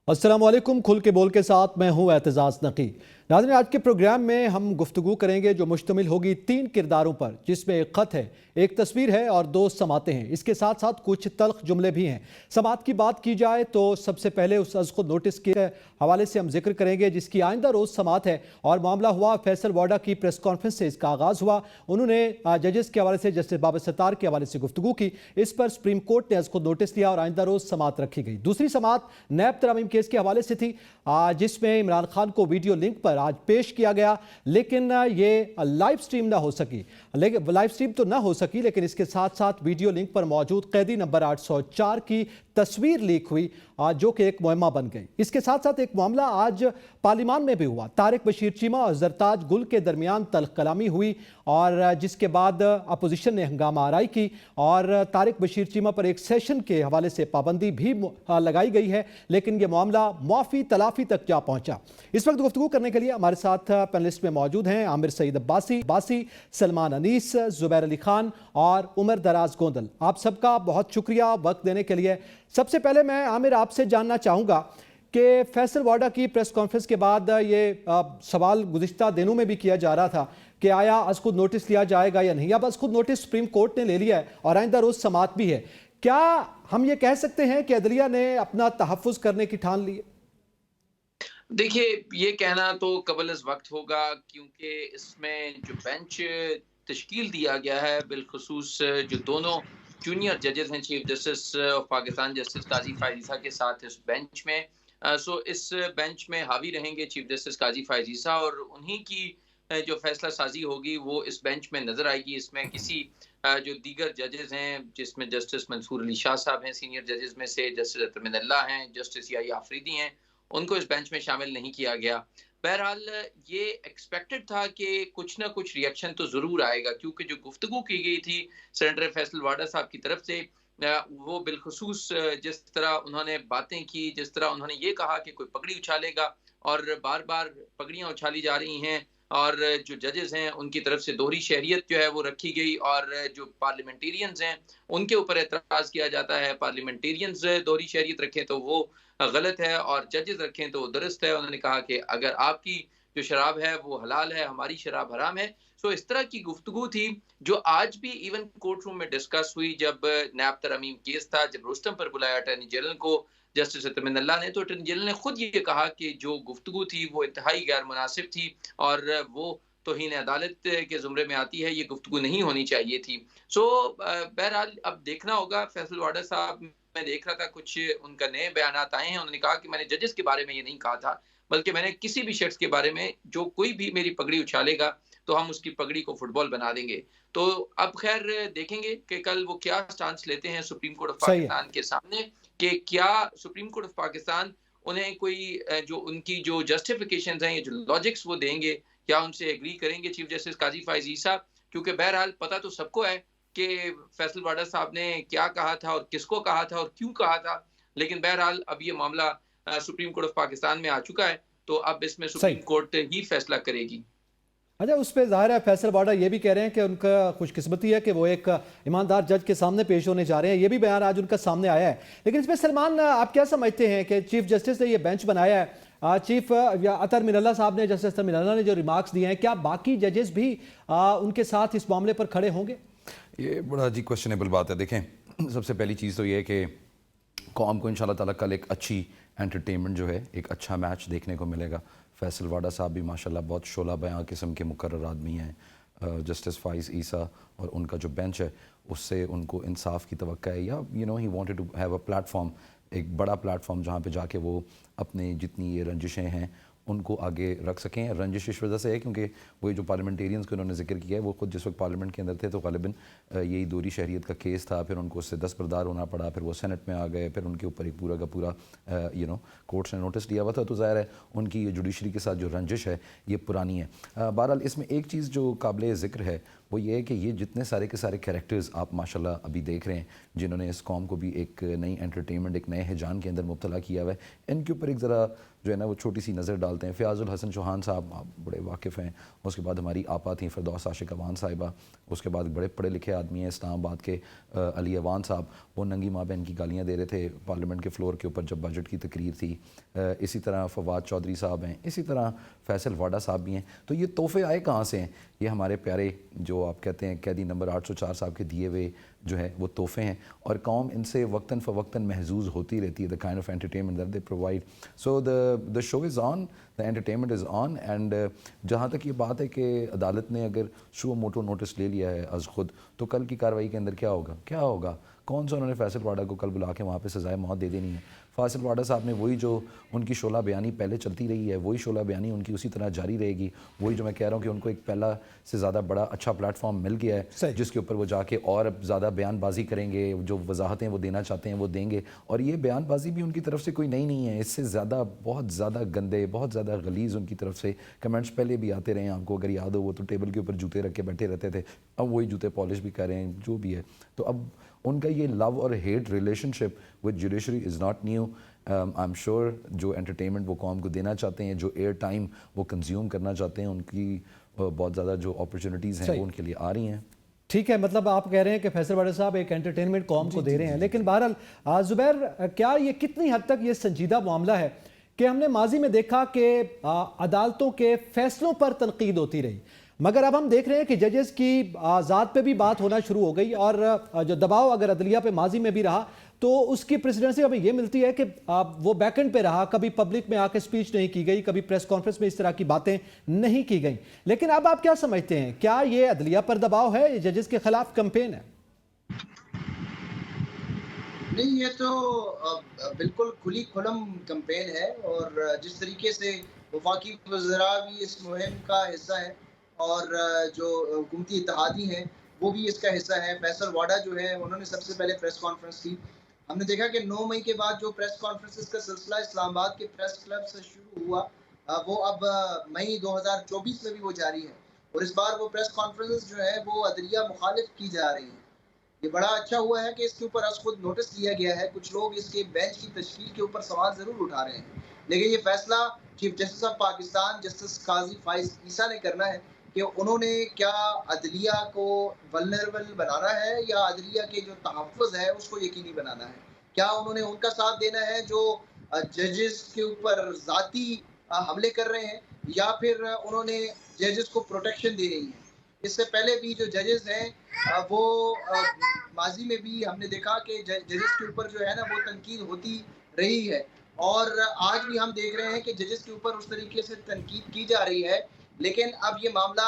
अस्सलाम वालेकुम। खुल के बोल के साथ मैं हूं एतजाज़ नकी। नाज़रीन, आज के प्रोग्राम में हम गुफ्तगू करेंगे जो मुश्तमिल होगी 3 किरदारों पर, जिसमें एक ख़त है, एक तस्वीर है और 2 समातें हैं। इसके साथ साथ कुछ तल्ख जुमले भी हैं। समात की बात की जाए तो सबसे पहले उस अज़ को नोटिस के हवाले से हम जिक्र करेंगे जिसकी आइंदा रोज़ समात है। और मामला हुआ फैसल वाडा की प्रेस कॉन्फ्रेंस से इसका आगाज़ हुआ। उन्होंने जजेस के हवाले से, जस्टिस बाबर सत्तार के हवाले से गुफ्तगू की। इस पर सुप्रीम कोर्ट ने अज़ को नोटिस लिया और आइंदा रोज़ समात रखी गई। दूसरी समात नैब तरमीम केस के हवाले से थी, जिसमें इमरान खान को वीडियो लिंक पर आज पेश किया गया, लेकिन ये लाइव स्ट्रीम ना हो सकी। लेकिन लाइव स्ट्रीम तो ना हो सकी, लेकिन इसके साथ साथ वीडियो लिंक पर मौजूद कैदी नंबर 804 की तस्वीर लीक हुई, जो कि एक मुअम्मा बन गई। इसके साथ साथ एक मामला आज पार्लियामान में भी हुआ। तारिक बशीर चीमा और जरताज गुल के दरमियान तल्ख कलामी हुई और जिसके बाद अपोजिशन ने हंगामा आराई की और तारिक बशीर चीमा पर एक सेशन के हवाले से पाबंदी भी लगाई गई है, लेकिन यह मामला मुआफ़ी तलाफी तक जा पहुंचा। इस वक्त गुफ्तगू करने के लिए हमारे साथ पैनलिस्ट में मौजूद हैं आमिर सईद अब्बासी, सलमान अनीस, जुबैर अली खान और उमर दराज गोंदल। आप सबका बहुत शुक्रिया वक्त देने के लिए। सबसे पहले मैं आमिर आपसे जानना चाहूँगा कि फैसल वाडा की प्रेस कॉन्फ्रेंस के बाद ये सवाल गुज़िश्ता दिनों में भी किया जा रहा था कि आया अज़ खुद नोटिस लिया जाएगा या नहीं। अब अज़ खुद नोटिस सुप्रीम कोर्ट ने ले लिया है और आइंदा रोज़ समात भी है। क्या हम ये कह सकते हैं कि अदलिया ने अपना तहफ़्फ़ुज़ करने की ठान ली है? देखिए, ये कहना तो कबल-अज़-वक़्त होगा, क्योंकि इसमें जो बेंच तश्कील दिया गया है, बिलख़ुसूस जो दोनों जूनियर जजेस हैं, chief justice of Pakistan justice Qazi Faez Isa के साथ इस बेंच में, इस बेंच में हावी रहेंगे चीफ जस्टिस काज़ी फ़ाइज़ ईसा, और उन्हीं की जो फ़ैसला साज़ी होगी वो इस बेंच में नज़र आएगी। इसमें किसी जो दीगर जजेस हैं, जिसमें जस्टिस मंसूर अली शाह साहब हैं, सीनियर जजेस में से जस्टिस अतर मिनल्ला हैं, जस्टिस याह्या आफरीदी हैं, उनको इस बेंच में शामिल नहीं किया गया। बहरहाल ये एक्सपेक्टेड था कि कुछ ना कुछ रिएक्शन तो ज़रूर आएगा, क्योंकि जो गुफ्तगू की गई थी सेनेटर फैसल वाडा साहब की तरफ से, वो बिलखुसूस जिस तरह उन्होंने बातें की, जिस तरह उन्होंने ये कहा कि कोई पगड़ी उछालेगा और बार-बार पगड़ियाँ उछाली जा रही हैं, और जो जजेस हैं उनकी तरफ से दोहरी शहरियत जो है वो रखी गई, और जो पार्लियामेंटेरियंस हैं उनके ऊपर एतराज़ किया जाता है। पार्लियामेंटेरियंस दोहरी शहरियत रखें तो वो गलत है और जजेस रखें तो दुरुस्त है। उन्होंने कहा कि अगर आपकी जो शराब है वो हलाल है, हमारी शराब हराम है। सो इस तरह की गुफ्तगू थी जो आज भी इवन कोर्ट रूम में डिस्कस हुई, जब नैब तरमीम केस था, जब रुस्तम पर बुलाया अटॉर्नी जनरल को जस्टिस अतर मिनल्ला ने, तो अटॉर्नी जनरल ने खुद ये कहा कि जो गुफ्तगू थी वो इंतहाई गैर मुनासिब थी और वो तौहीन अदालत के ज़ुमरे में आती है, ये गुफ्तगू नहीं होनी चाहिए थी। सो बहरहाल अब देखना होगा। फैसल वाडा साहब, मैं देख रहा था कुछ उनका नए बयानात आए हैं। उन्होंने कहा कि मैंने जजेस के बारे में ये नहीं कहा था, बल्कि मैंने किसी भी शख्स के बारे में, जो कोई भी मेरी पगड़ी उछालेगा तो हम उसकी पगड़ी को फुटबॉल बना देंगे। तो अब खैर देखेंगे कि कल वो क्या स्टांस लेते हैं सुप्रीम कोर्ट ऑफ सही है। पाकिस्तान के सामने, कि क्या सुप्रीम कोर्ट ऑफ पाकिस्तान उन्हें कोई जो उनकी जो जस्टिफिकेशंस हैं या जो लॉजिक्स वो देंगे, क्या उनसे एग्री करेंगे चीफ जस्टिस काजी फाइज ईसा? क्योंकि बहरहाल पता तो सबको है कि फैसल वाडा साहब ने क्या कहा था और किसको कहा था और क्यों कहा था। लेकिन बहरहाल अब ये मामला सुप्रीम कोर्ट ऑफ पाकिस्तान में आ चुका है, तो अब इसमें सही। सुप्रीम कोर्ट ही फैसला करेगी। अच्छा, उस पे ज़ाहिर है फैसल वाडा ये भी कह रहे हैं कि उनका खुशकिस्मती है कि वो एक ईमानदार जज के सामने पेश होने जा रहे हैं। ये भी बयान आज उनका सामने आया है। लेकिन इसमें सलमान, आप क्या समझते हैं कि चीफ जस्टिस ने ये बेंच बनाया है, चीफ या अतर मिनल्ला साहब ने, जस्टिस अतर मिनल्ला ने जो रिमार्क्स दिए हैं, क्या बाकी जजेस भी उनके साथ इस मामले पर खड़े होंगे? ये बड़ा जी क्वेश्चनेबल बात है। देखें, सबसे पहली चीज़ तो ये है कि कौम को इंशाल्लाह ताला कल एक अच्छी एंटरटेनमेंट जो है, एक अच्छा मैच देखने को मिलेगा। फैसल वाडा साहब भी माशाल्लाह बहुत शोला बयां किस्म के मुकर्रर आदमी हैं। जस्टिस फाइज ईसा और उनका जो बेंच है उससे उनको इंसाफ की तवक्को है, yeah he wanted to have a platform, एक बड़ा प्लेटफॉर्म जहाँ पे जाके वो अपने जितनी ये रंजिशें हैं उनको आगे रख सकें। रंजिश इस वजह से है क्योंकि वही जो पार्लियामेंटेरियंस को उन्होंने जिक्र किया है, वो खुद जिस वक्त पार्लियामेंट के अंदर थे तो गालिबन यही दोहरी शहरियत का केस था, फिर उनको उससे दस्तबरदार होना पड़ा, फिर वो सेनेट में आ गए, फिर उनके ऊपर एक पूरा का पूरा कोर्ट्स ने नोटिस दिया हुआ था। तो ज़ाहिर है उनकी जुडिशरी के साथ जो रंजिश है ये पुरानी है। बहरहाल इसमें एक चीज़ जो काबिल ज़िक्र है वो ये है कि ये जितने सारे के सारे कैरेक्टर्स आप माशाल्लाह अभी देख रहे हैं, जिन्होंने इस कौम को भी एक नई एंटरटेनमेंट, एक नए हिजान के अंदर मुब्तला किया हुआ है, इनके ऊपर एक ज़रा जो है ना वो छोटी सी नज़र डालते हैं। फ़याज़ुल हसन चौहान साहब आप बड़े वाकिफ़ हैं, उसके बाद हमारी आपा थी फ़िरदौस आशिक अवान साहिबा, उसके बाद बड़े पढ़े लिखे आदमी हैं इस्लामाबाद के अली अवान साहब, वो नंगी माँ बहन की गालियाँ दे रहे थे पार्लियामेंट के फ्लोर के ऊपर जब बजट की तकरीर थी। इसी तरह फवाद चौधरी साहब हैं, इसी तरह फैसल वाडा साहब भी हैं। तो ये तोहफ़े आए कहाँ से हैं? ये हमारे प्यारे जो आप कहते हैं कैदी नंबर 804 साहब के दिए हुए जो है वो तोहफ़े हैं, और कौम इनसे वक्तन फ़वक्तन महजूज़ होती रहती है। The kind of entertainment that they provide, so the show is on, the entertainment is on. And जहाँ तक ये बात है कि अदालत ने अगर शो मोटो नोटिस ले लिया है अज़ खुद, तो कल की कार्रवाई के अंदर क्या होगा? क्या होगा? कौन सा उन्होंने फैसल वाडा को कल बुला के वहाँ पे सज़ाए मौत दे देनी है? फैसल वाडा साहब ने वही जो उनकी शोला बयानी पहले चलती रही है, वही शोला बयानी उनकी उसी तरह जारी रहेगी। वही जो मैं कह रहा हूँ कि उनको एक पहला से ज़्यादा बड़ा अच्छा प्लेटफॉर्म मिल गया है, जिसके ऊपर वो जाके और ज़्यादा बयानबाजी करेंगे, जो वजाहतें वो देना चाहते हैं वो देंगे। और ये बयानबाजी भी उनकी तरफ से कोई नई नहीं है, इससे ज़्यादा बहुत ज़्यादा गंदे, बहुत ज़्यादा गलीज़ उनकी तरफ से कमेंट्स पहले भी आते रहे हैं। आपको अगर याद हो, वो तो टेबल के ऊपर जूते रख के बैठे रहते थे, अब वही जूते पॉलिश भी कर रहे हैं, जो भी है। तो अब उनका ये लव और hate relationship with judiciary is not new. I am sure जो एंटरटेनमेंट वो कौम को देना चाहते हैं, जो एयर टाइम वो कंज्यूम करना चाहते हैं, उनकी बहुत ज़्यादा जो अपॉर्चुनिटीज़ हैं वो उनके लिए आ रही हैं। ठीक है, मतलब आप कह रहे हैं कि फैसल वाडा साहब एक एंटरटेनमेंट कौम को दे रहे हैं, लेकिन बहरहाल ज़ुबैर, क्या ये कितनी हद तक ये संजीदा मामला है कि हमने माजी में देखा कि अदालतों के फैसलों पर तनकीद होती रही, मगर अब हम देख रहे हैं कि जजेस की ज़ात पे भी बात होना शुरू हो गई, और जो दबाव अगर अदलिया पे माजी में भी रहा तो उसकी प्रेसिडेंसी हमें ये मिलती है कि वो बैकेंड पे रहा, कभी पब्लिक में आके स्पीच नहीं की गई, कभी प्रेस कॉन्फ्रेंस में इस तरह की बातें नहीं की गई। लेकिन अब आप क्या समझते हैं, क्या ये अदलिया पर दबाव है, ये जजेस के खिलाफ कैंपेन है? नहीं, ये तो बिल्कुल खुली खुलम कैंपेन है, और जिस तरीके से वफाकी वज़रा भी इस मुहिम का हिस्सा है और जो हुकूमती इत्तेहादी हैं वो भी इसका हिस्सा है। फैसल वाडा जो है उन्होंने सबसे पहले प्रेस कॉन्फ्रेंस की। हमने देखा कि 9 मई के बाद जो प्रेस कॉन्फ्रेंसेस का सिलसिला इस्लामाबाद के प्रेस क्लब से शुरू हुआ, वो अब मई 2024 में भी वो जारी है, और इस बार वो प्रेस कॉन्फ्रेंसेस जो है वो अदलिया मुखालिफ की जा रही हैं। ये बड़ा अच्छा हुआ है कि इसके ऊपर आज खुद नोटिस लिया गया है। कुछ लोग इसके बेंच की तश्कील के ऊपर सवाल ज़रूर उठा रहे हैं, लेकिन ये फैसला chief justice of Pakistan justice Qazi Faez Isa ने करना है कि उन्होंने क्या अदलिया को वल्नरेबल बनाना है या अदलिया के जो तहफ़्फ़ुज़ है उसको यकीनी बनाना है। क्या उन्होंने उनका साथ देना है जो जजेस के ऊपर ज़ाती हमले कर रहे हैं, या फिर उन्होंने जजेस को प्रोटेक्शन दे रही है। इससे पहले भी जो जजेस हैं वो माजी में भी हमने देखा कि जजेस के ऊपर जो है ना वो तनकीद होती रही है, और आज भी हम देख रहे हैं कि जजेस के ऊपर उस तरीके से तनकीद की जा रही है। लेकिन अब ये मामला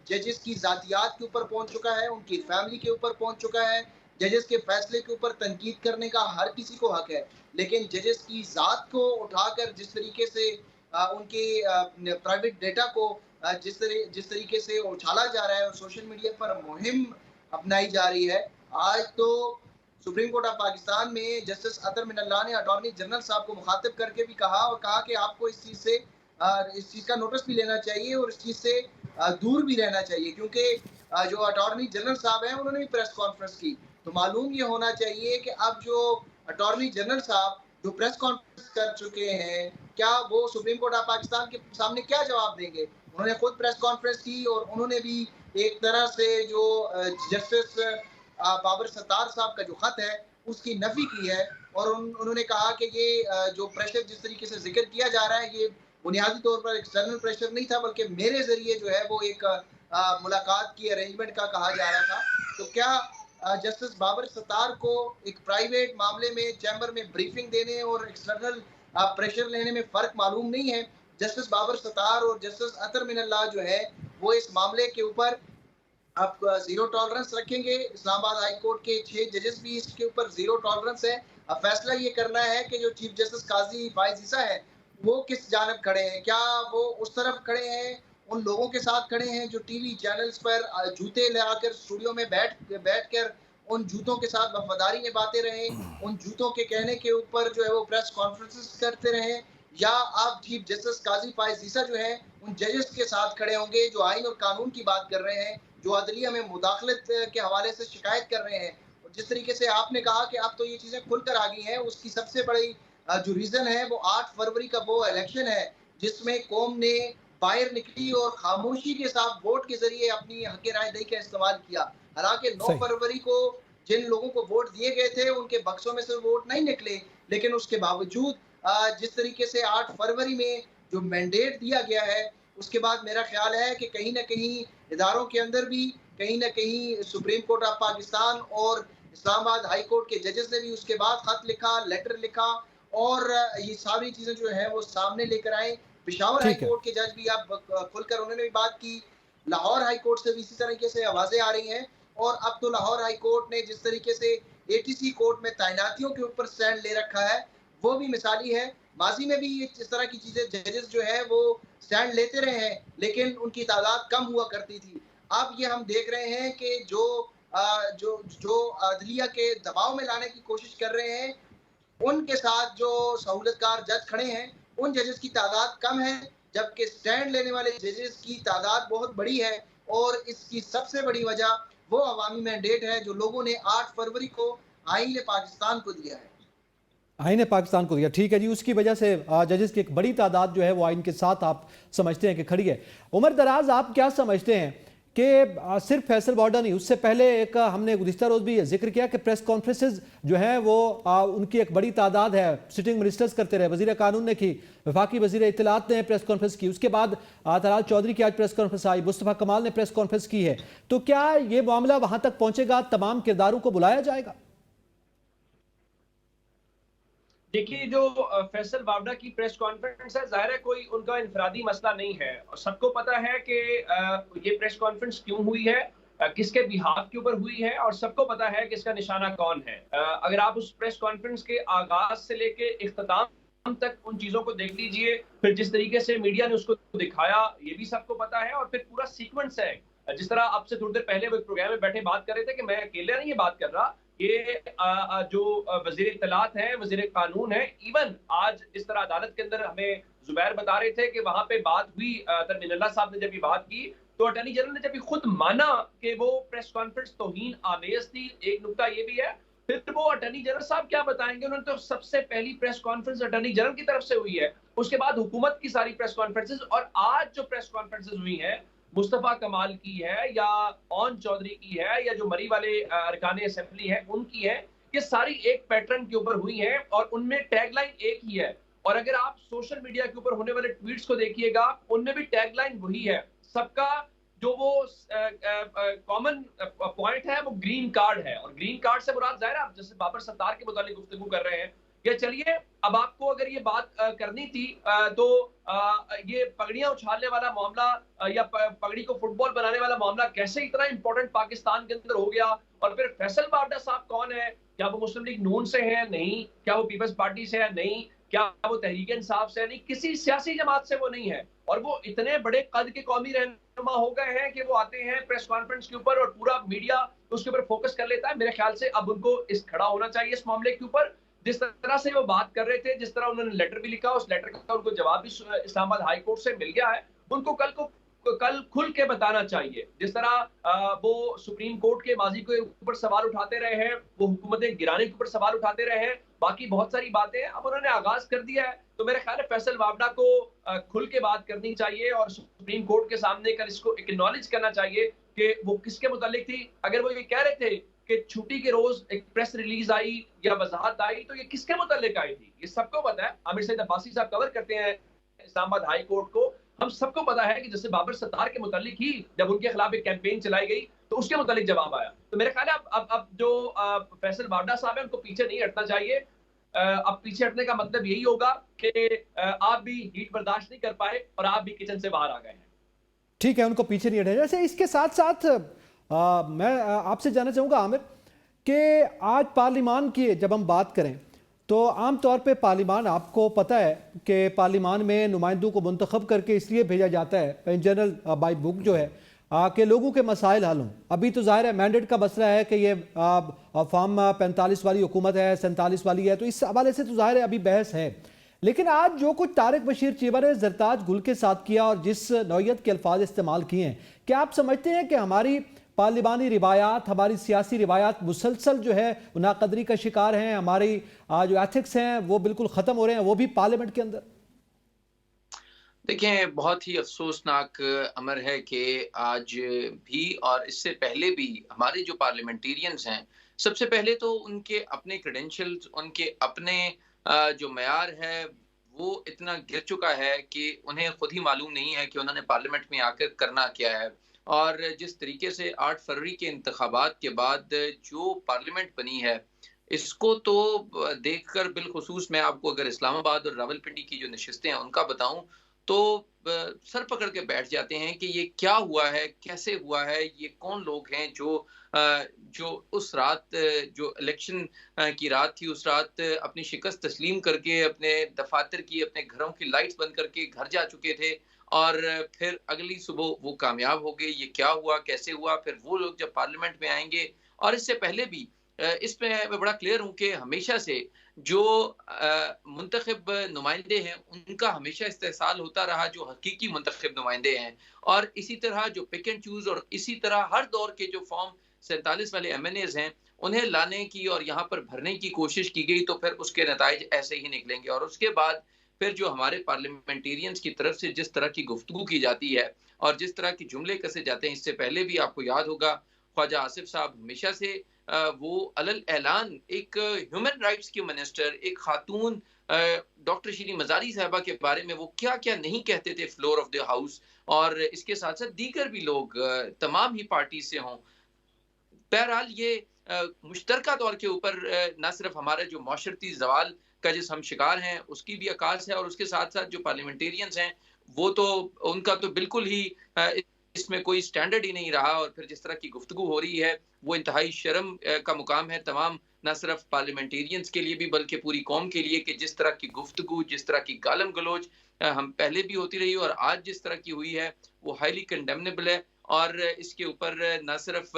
जजेस की ज़ातियात के ऊपर पहुंच चुका है, उनकी फैमिली के ऊपर पहुंच चुका है। जजेस के फैसले के ऊपर तनकीद करने का हर किसी को हक है, लेकिन जजेस की ज़ात को उठाकर जिस तरीके से उनके प्राइवेट डेटा को जिस तरीके से उछाला जा रहा है और सोशल मीडिया पर मुहिम अपनाई जा रही है। आज तो सुप्रीम कोर्ट ऑफ पाकिस्तान में जस्टिस अतर मिनल्लाह ने अटॉर्नी जनरल साहब को मुखातिब करके भी कहा कि आपको इस चीज़ का नोटिस भी लेना चाहिए और इस चीज़ से दूर भी रहना चाहिए, क्योंकि जो अटॉर्नी जनरल साहब हैं उन्होंने भी प्रेस कॉन्फ्रेंस की। तो मालूम ये होना चाहिए कि अब जो अटॉर्नी जनरल साहब जो प्रेस कॉन्फ्रेंस कर चुके हैं, क्या वो सुप्रीम कोर्ट ऑफ पाकिस्तान के सामने क्या जवाब देंगे? उन्होंने खुद प्रेस कॉन्फ्रेंस की और उन्होंने भी एक तरह से जो जस्टिस बाबर सत्तार साहब का जो खत है उसकी नफी की है, और उन्होंने कहा कि ये जो प्रेशर जिस तरीके से जिक्र किया जा रहा है ये बुनियादी तौर पर एक्सटर्नल प्रेशर नहीं था, बल्कि मेरे जरिए जो है वो एक मुलाकात की अरेंजमेंट का कहा जा रहा था। तो क्या जस्टिस बाबर सत्तार को एक प्राइवेट मामले में चैम्बर में ब्रीफिंग देने और एक्सटर्नल प्रेशर लेने में फ़र्क मालूम नहीं है? जस्टिस बाबर सत्तार और जस्टिस अतर मिनल्लाह जो है वो इस मामले के ऊपर आप जीरो टॉलरेंस रखेंगे। इस्लामाबाद हाई कोर्ट के 6 जजेस भी इसके ऊपर जीरो टॉलरेंस है। अब फैसला ये करना है कि जो चीफ जस्टिस काजी फाइज ईसा है वो किस जानब खड़े हैं। क्या वो उस तरफ खड़े हैं, उन लोगों के साथ खड़े हैं जो टीवी चैनल्स पर जूते लगाकर स्टूडियो में बैठकर उन जूतों के साथ वफादारी निभाते रहे, उन जूतों के कहने के ऊपर जो है वो प्रेस कॉन्फ्रेंसेस करते रहे, या आप चीफ जस्टिस काजी फाइज ईसा जो है उन जजेस के साथ खड़े होंगे जो आइन और कानून की बात कर रहे हैं, जो अदलिया में मुदाखलत के हवाले से शिकायत कर रहे हैं। और जिस तरीके से आपने कहा कि अब तो ये चीज़ें खुलकर आ गई हैं, उसकी सबसे बड़ी जो रीज़न है वो 8 फरवरी का वो इलेक्शन है जिसमें कौम ने बाहर निकली और खामोशी के साथ वोट के ज़रिए अपनी हक़ राय दही का इस्तेमाल किया। हालाँकि 9 सही। फरवरी को जिन लोगों को वोट दिए गए थे उनके बक्सों में से वोट नहीं निकले, लेकिन उसके बावजूद जिस तरीके से 8 फरवरी में जो मैंडेट दिया गया है, उसके बाद मेरा ख्याल है कि कहीं न कहीं इदारों के अंदर भी कहीं न कहीं सुप्रीम कोर्ट ऑफ पाकिस्तान और इस्लामाबाद हाई कोर्ट के जजेस ने भी उसके बाद खत लिखा, लेटर लिखा और ये सारी चीज़ें जो हैं वो सामने लेकर आए। पेशावर हाई ठीक है। कोर्ट के जज भी अब खुलकर उन्होंने भी बात की। लाहौर हाई कोर्ट से भी इसी तरीके से आवाज़ें आ रही हैं और अब तो लाहौर हाई कोर्ट ने जिस तरीके से एटीसी कोर्ट में तैनातियों के ऊपर स्टैंड ले रखा है, वो भी मिसाली है। माजी में भी ये इस तरह की चीज़ें जजेस जो है वो स्टैंड लेते रहे हैं, लेकिन उनकी तादाद कम हुआ करती थी। अब ये हम देख रहे हैं कि जो अदलिया के दबाव में लाने की कोशिश कर रहे हैं, उनके साथ जो सहूलतकार जज खड़े हैं, उन जजेस की तादाद कम है, जबकि स्टैंड लेने वाले जजेस की तादाद बहुत बड़ी है और इसकी सबसे बड़ी वजह वो अवामी मैंडेट है जो लोगों ने 8 फरवरी को आईन पाकिस्तान को दिया है। आईन पाकिस्तान को दिया, ठीक है जी। उसकी वजह से जजेस की एक बड़ी तादाद जो है वो आइन के साथ आप समझते हैं कि खड़ी है। उमर दराज, आप क्या समझते हैं कि सिर्फ फैसल वाडा नहीं, उससे पहले एक हमने गुज़िश्ता रोज़ भी जिक्र किया कि प्रेस कॉन्फ्रेंसेज जो हैं वो उनकी एक बड़ी तादाद है, सिटिंग मिनिस्टर्स करते रहे। वज़ीर कानून ने की, वफाकी वज़ीर इत्तलात ने प्रेस कॉन्फ्रेंस की, उसके बाद तलाल चौधरी की आज प्रेस कॉन्फ्रेंस आई, मुस्तफ़ा कमाल ने प्रेस कॉन्फ्रेंस की है। तो क्या ये मामला वहाँ तक पहुँचेगा, तमाम किरदारों को बुलाया जाएगा? देखिए, जो फैसल वावडा की प्रेस कॉन्फ्रेंस है, जाहिर है कोई उनका इनफरादी मसला नहीं है और सबको पता है कि ये प्रेस कॉन्फ्रेंस क्यों हुई है, किसके बिहाफ के ऊपर हुई है और सबको पता है कि इसका निशाना कौन है। अगर आप उस प्रेस कॉन्फ्रेंस के आगाज से लेके इख्तिताम तक उन चीजों को देख लीजिए, फिर जिस तरीके से मीडिया ने उसको दिखाया ये भी सबको पता है और फिर पूरा सीक्वेंस है। जिस तरह आपसे थोड़ी देर पहले वो प्रोग्राम में बैठे बात कर रहे थे कि मैं अकेले नहीं ये बात कर रहा, ये जो वजीर इत्तलात है, वजीर कानून है, इवन आज इस तरह अदालत के अंदर हमें जुबैर बता रहे थे कि वहां पे बात हुई, तरमीन साहब ने जब ये बात की तो अटॉर्नी जनरल ने जब ये खुद माना कि वो प्रेस कॉन्फ्रेंस तौहीन आमेज थी। एक नुकता ये भी है, फिर वो अटॉर्नी जनरल साहब क्या बताएंगे, उन्होंने तो सबसे पहली प्रेस कॉन्फ्रेंस अटॉर्नी जनरल की तरफ से हुई है, उसके बाद हुकूमत की सारी प्रेस कॉन्फ्रेंसेज और आज जो प्रेस कॉन्फ्रेंसेज हुई है मुस्तफा कमाल की है या ओन चौधरी की है या जो मरी वाले अरकान असेंबली है उनकी है, ये सारी एक पैटर्न के ऊपर हुई है और उनमें टैगलाइन एक ही है। और अगर आप सोशल मीडिया के ऊपर होने वाले ट्वीट्स को देखिएगा, उनमें भी टैगलाइन वही है। सबका जो वो कॉमन पॉइंट है वो ग्रीन कार्ड है और ग्रीन कार्ड से मुराद जाहिर है आप जैसे बाबर सत्तार के मुतालिक गुफ्तगू कर रहे हैं या चलिए अब आपको अगर ये बात करनी थी तो ये पगड़ियां उछालने वाला मामला या पगड़ी को फुटबॉल बनाने वाला मामला कैसे इतना इंपॉर्टेंट पाकिस्तान के अंदर हो गया और फिर फैसल वावडा साहब कौन है, क्या वो मुस्लिम लीग नून से है, नहीं, क्या वो पीपल्स पार्टी से है, नहीं, क्या वो तहरीक इंसाफ से है, नहीं, किसी सियासी जमात से वो नहीं है और वो इतने बड़े कद के कौमी रहनुमा हो गए हैं कि वो आते हैं प्रेस कॉन्फ्रेंस के ऊपर और पूरा मीडिया उसके ऊपर फोकस कर लेता है। मेरे ख्याल से अब उनको इस खड़ा होना चाहिए इस मामले के ऊपर। जिस तरह से वो बात कर रहे थे, जिस तरह उन्होंने लेटर भी लिखा, उस लेटर का उनको जवाब भी इस्लामाबाद हाई कोर्ट से मिल गया है, उनको कल खुल के बताना चाहिए। जिस तरह वो सुप्रीम कोर्ट के माजी के ऊपर सवाल उठाते रहे हैं, वो हुकूमतें गिराने के ऊपर सवाल उठाते रहे हैं, बाकी बहुत सारी बातें अब उन्होंने आगाज कर दिया है, तो मेरे ख्याल है फैसल वावडा को खुल के बात करनी चाहिए और सुप्रीम कोर्ट के सामने कल इसको एक्नॉलेज करना चाहिए कि वो किसके मुतालिक थी। अगर वो ये कह रहे थे कि छुट्टी के रोज एक प्रेस रिलीज आई या वजाहत आई तो ये किसके मुतालिक आई थी, ये सबको पता है। आमिर सईद अब्बासी साहब कवर करते हैं इस्लामाबाद हाई कोर्ट को, हम सबको पता है कि जैसे बाबर सत्तार के मुतालिक ही जब उनके खिलाफ एक कैंपेन चलाई गई तो उसके मुतालिक जवाब आया। तो मेरे ख्याल है अब जो फैसल वावडा साहब है उनको पीछे नहीं हटना चाहिए। अब पीछे हटने का मतलब यही होगा कि आप भी हीट बर्दाश्त नहीं कर पाए और आप भी किचन से बाहर आ गए हैं। ठीक है, उनको पीछे नहीं हटे। जैसे इसके साथ साथ मैं आपसे जानना चाहूँगा आमिर कि आज पार्लिमान की जब हम बात करें तो आम तौर पे पार्लिमान, आपको पता है कि पार्लिमान में नुमाइंदों को मुंतखब करके इसलिए भेजा जाता है इन जनरल बाई बुक जो है कि लोगों के मसाइल हल हों। अभी तो ज़ाहिर है मैंडेट का मसला है कि ये फॉर्म 45 वाली हुकूमत है, 47 वाली है, तो इस हवाले से तो ज़ाहिर है अभी बहस है। लेकिन आज जो कुछ तारिक बशीर चीमा ने जरताज गुल के साथ किया और जिस नौयत के अल्फाज इस्तेमाल किए हैं, क्या आप समझते हैं कि हमारी पार्लिमानी रिवायात, हमारी सियासी रिवायात मुसलसल जो है नाकदरी का शिकार हैं, हमारी जो एथिक्स हैं वो बिल्कुल ख़त्म हो रहे हैं, वो भी पार्लियामेंट के अंदर? देखें, बहुत ही अफसोसनाक अमर है कि आज भी और इससे पहले भी हमारे जो पार्लियामेंटेरियंस हैं, सबसे पहले तो उनके अपने क्रेडेंशियल्स, उनके अपने जो मयार है वो इतना गिर चुका है कि उन्हें खुद ही मालूम नहीं है कि उन्होंने पार्लियामेंट में आकर करना क्या है। और जिस तरीके से 8 फरवरी के इंतखाबात के बाद जो पार्लियामेंट बनी है, इसको तो देखकर बिलखुसूस मैं आपको अगर इस्लामाबाद और रावलपिंडी की जो नशिस्तें हैं उनका बताऊं तो सर पकड़ के बैठ जाते हैं कि ये क्या हुआ है, कैसे हुआ है, ये कौन लोग हैं जो उस रात जो इलेक्शन की रात थी, उस रात अपनी शिकस्त तस्लीम करके अपने दफातर की, अपने घरों की लाइट्स बंद करके घर जा चुके थे और फिर अगली सुबह वो कामयाब हो गए। ये क्या हुआ, कैसे हुआ? फिर वो लोग जब पार्लियामेंट में आएंगे, और इससे पहले भी इसमें मैं बड़ा क्लियर हूं कि हमेशा से जो मुंतखब नुमाइंदे हैं उनका हमेशा इस्तेहसाल होता रहा जो हकीकी मुंतखब नुमाइंदे हैं, और इसी तरह जो पिक एंड चूज और इसी तरह हर दौर के जो फॉर्म 47 वाले MNAs हैं उन्हें लाने की और यहाँ पर भरने की कोशिश की गई, तो फिर उसके नताइज ऐसे ही निकलेंगे। और उसके बाद फिर जो हमारे पार्लियामेंटेरियंस की तरफ से जिस तरह की गुफ्तगू की जाती है और जिस तरह के जुमले कसे जाते हैं, इससे पहले भी आपको याद होगा ख्वाजा आसिफ साहब हमेशा से वो अलल ऐलान एक ह्यूमन राइट्स की मिनिस्टर, एक खातून डॉक्टर शीरी मजारी साहबा के बारे में वो क्या क्या नहीं कहते थे फ्लोर ऑफ द हाउस, और इसके साथ साथ दीगर भी लोग तमाम ही पार्टी से हों। बहरहाल ये मुश्तरका तौर के ऊपर न सिर्फ हमारे जो माशरती जवाल का जिस हम शिकार हैं उसकी भी अकास है, और उसके साथ साथ जो पार्लियामेंटेरियंस हैं वो तो उनका तो बिल्कुल ही इसमें कोई स्टैंडर्ड ही नहीं रहा। और फिर जिस तरह की गुफ्तगू हो रही है वो इंतहाई शर्म का मुकाम है तमाम, न सिर्फ पार्लियामेंटेरियंस के लिए भी बल्कि पूरी कौम के लिए, कि जिस तरह की गुफ्तगू, जिस तरह की गालम गलोच हम पहले भी होती रही और आज जिस तरह की हुई है वो हाईली कंडेमनेबल है। और इसके ऊपर न सिर्फ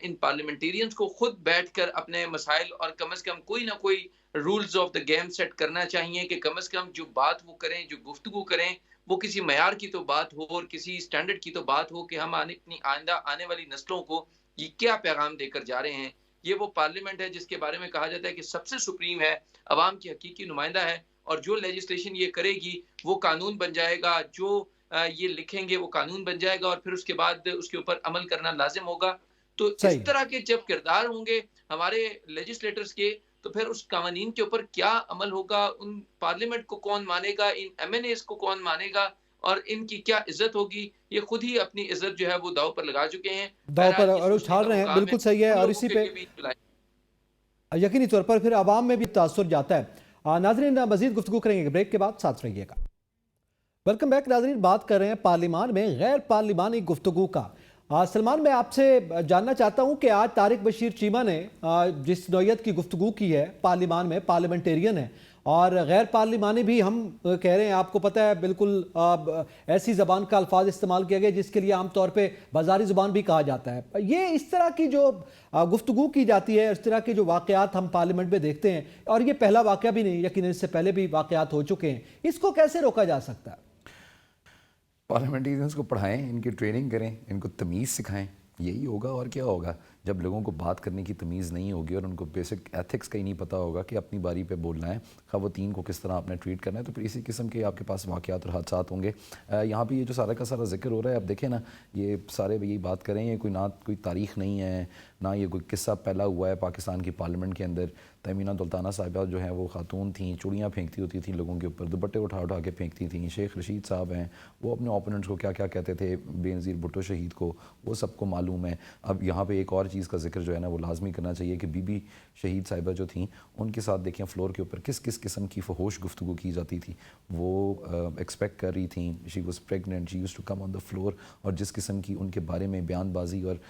इन पार्लियामेंटेरियंस को खुद बैठकर अपने मसाइल और कम से कम कोई ना कोई rules of the game set करना चाहिए कि कम से कम जो बात वो करें, जो गुफ्तगू करें, वो किसी मयार की तो बात हो और किसी स्टैंडर्ड की तो बात हो कि हम अपनी आइंदा आने वाली नस्लों को ये क्या पैगाम देकर जा रहे हैं। ये वो पार्लियामेंट है जिसके बारे में कहा जाता है कि सबसे सुप्रीम है, अवाम की हकीकी नुमाइंदा है, और जो लेजिस्लेशन ये करेगी वो कानून बन जाएगा, जो ये लिखेंगे वो कानून बन जाएगा, और फिर उसके बाद उसके ऊपर अमल करना लाजिम होगा। तो इस तरह के जब किरदार होंगे हमारे लेजिस्लेटर्स के, तो फिर उस कानून के ऊपर क्या अमल होगा, उन पार्लियामेंट को कौन मानेगा, इन MNAs को कौन मानेगा, और इनकी क्या इज्जत होगी? ये खुद ही अपनी इज्जत जो है वो दाव पर लगा चुके हैं, दाव पर और उछाल रहे हैं। बिल्कुल सही है, और इसी पे यकीनी तौर पर फिर अवाम में भी तासुर जाता है। नाज़रीन, मजीद गुफ्तगू करेंगे ब्रेक के बाद, साथ रहिएगा। वेलकम बैक नाज़रीन, बात कर रहे हैं पार्लियामान में गैर पार्लिमानी गुफ्तगू का। सलमान, मैं आपसे जानना चाहता हूं कि आज तारिक बशीर चीमा ने जिस नौयत की गुफ्तगू की है पार्लियामान में, पार्लियामेंटेरियन है और गैर पार्लिमानी भी हम कह रहे हैं, आपको पता है बिल्कुल ऐसी ज़बान का अल्फाज इस्तेमाल किया गया जिसके लिए आमतौर पे बाजारी ज़ुबान भी कहा जाता है। ये इस तरह की जो गुफ्तगू की जाती है, इस तरह के जो वाक़यात हम पार्लियामेंट में देखते हैं, और ये पहला वाक़या भी नहीं, यकीन इससे पहले भी वाक़यात हो चुके हैं, इसको कैसे रोका जा सकता है? पार्लियामेंटेरियंस को पढ़ाएं, इनकी ट्रेनिंग करें, इनको तमीज़ सिखाएं, यही होगा और क्या होगा। जब लोगों को बात करने की तमीज़ नहीं होगी और उनको बेसिक एथिक्स का ही नहीं पता होगा कि अपनी बारी पे बोलना है, ख़वातीन को किस तरह आपने ट्रीट करना है, तो फिर इसी किस्म के आपके पास वाक़यात और हादसात होंगे। यहाँ पे ये जो सारा का सारा जिक्र हो रहा है, अब देखें ना, ये सारे यही बात करें, ये कोई तारीख़ नहीं है, ना ये कोई किस्सा पहला हुआ है पाकिस्तान की पार्लियामेंट के अंदर। तमीना दुल्ताना साहिबा जो हैं वो खातून थी, चूड़ियाँ फेंकती होती थी लोगों के ऊपर, दुपट्टे उठा उठा के फेंकती थी। शेख रशीद साहब हैं, वो अपने ओपोनेंट्स को क्या क्या कहते थे, बेनज़ीर भुट्टो शहीद को, वो सबको मालूम है। अब यहाँ पे एक और चीज़ का जिक्र जो है ना वो लाजमी करना चाहिए कि बीबी शहीद साहिबा जो थी उनके साथ देखें फ्लोर के ऊपर किस किस किस्म की फहोश गुफ्तगू की जाती थी। वो एक्सपेक्ट कर रही थी, she was pregnant, she used to come on the floor, और जिस किस्म की उनके बारे में बयानबाजी और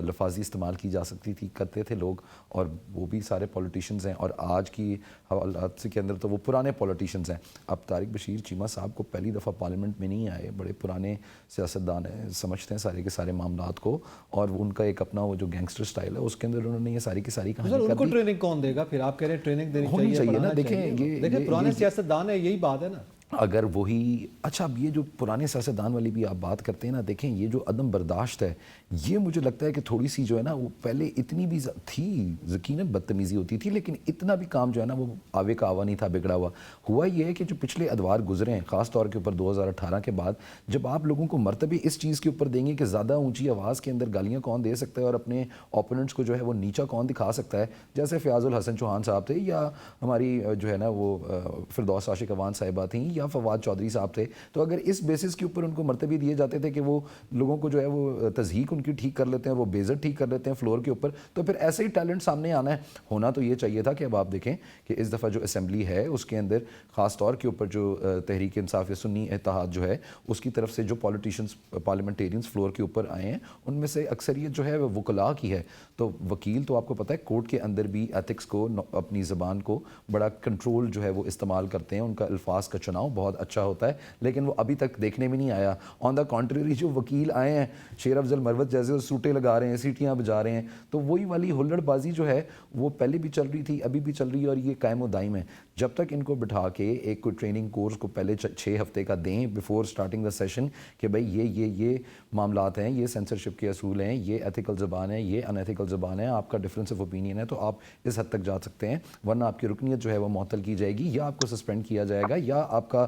लफाजी इस्तेमाल की जा सकती थी करते थे लोग। और वो भी सारे पॉलिटिशियंस हैं और आज की हालात के अंदर तो वो पुराने पॉलिटिशियंस हैं। अब तारिक बशीर चीमा साहब को पहली दफ़ा पार्लियामेंट में नहीं आए, बड़े पुराने सियासतदान हैं, समझते हैं सारे के सारे मामलात को, और उनका एक अपना वो जो गैंगस्टर स्टाइल है उसके अंदर उन्होंने ये सारी की सारी कहानी कर दी। उनको ट्रेनिंग कौन देगा फिर? आप कह रहे हैं ट्रेनिंग देनी होनी चाहिए ना। देखें देखें पुराने सियासतदान है, यही बात है ना। अगर वही अच्छा, अब ये जो पुराने सियासतदान वाली भी आप बात करते हैं ना, देखें ये जो अदम बर्दाश्त है, ये मुझे लगता है कि थोड़ी सी जो है ना वो पहले इतनी भी थी, यकीनन बदतमीज़ी होती थी, लेकिन इतना भी काम जो है ना वो आवे का आवा नहीं था बिगड़ा हुआ। हुआ ये है कि जो पिछले अदवार गुजरे हैं, ख़ास तौर के ऊपर 2018 के बाद, जब आप लोगों को मरतबे इस चीज़ के ऊपर देंगे कि ज़्यादा ऊँची आवाज़ के अंदर गालियाँ कौन दे सकता है और अपने ओपोनेंट्स को जो है वो नीचा कौन दिखा सकता है, जैसे फ़याज़ुल हसन चौहान साहब थे, या हमारी जो है ना वो फिरदौस आशिक अवान साहिबा थी, या फवाद चौधरी साहब थे, तो अगर इस बेसिस के ऊपर उनको मर्तबे दिए जाते थे कि वो लोगों को जो है वो तज़हीक उनकी ठीक कर लेते हैं, वो बेइज्जत ठीक कर लेते हैं फ्लोर के ऊपर, तो फिर ऐसे ही टैलेंट सामने आना है। होना तो ये चाहिए था कि अब आप देखें कि इस दफ़ा जो असम्बली है उसके अंदर ख़ास तौर के ऊपर जो तहरीक इंसाफ या सुन्नी इत्तेहाद जो है उसकी तरफ से जो पॉलिटिशियंस पार्लियामेंटेरियंस फ्लोर के ऊपर आए हैं, उनमें से अक्सरियत जो है वो वकला की है। तो वकील तो आपको पता है कोर्ट के अंदर भी एथिक्स को, अपनी ज़बान को बड़ा कंट्रोल जो है वो इस्तेमाल करते हैं, उनका अल्फाज का चुनाव बहुत अच्छा होता है, लेकिन वो अभी तक देखने में नहीं आया। ऑन द कॉन्ट्रेरी जो वकील आए हैं, शेर अफजल मरवत जैसे सूटे लगा रहे हैं, सीटियाँ बजा रहे हैं, तो वही वाली हुल्लड़बाजी जो है वो पहले भी चल रही थी, अभी भी चल रही है, और ये कायम व दायम है। जब तक इनको बिठा के एक कोई ट्रेनिंग कोर्स को पहले 6 हफ्ते का दें बिफोर स्टार्टिंग द सेशन कि भाई ये मामलात हैं, ये सेंसरशिप के असूल हैं, ये एथिकल ज़बान है, ये अनएथिकल ज़बान है, आपका डिफरेंस ऑफ ओपिनियन है तो आप इस हद तक जा सकते हैं, वरना आपकी रुकनीत जो है वो मुअत्तल की जाएगी, या आपको सस्पेंड किया जाएगा, या आपका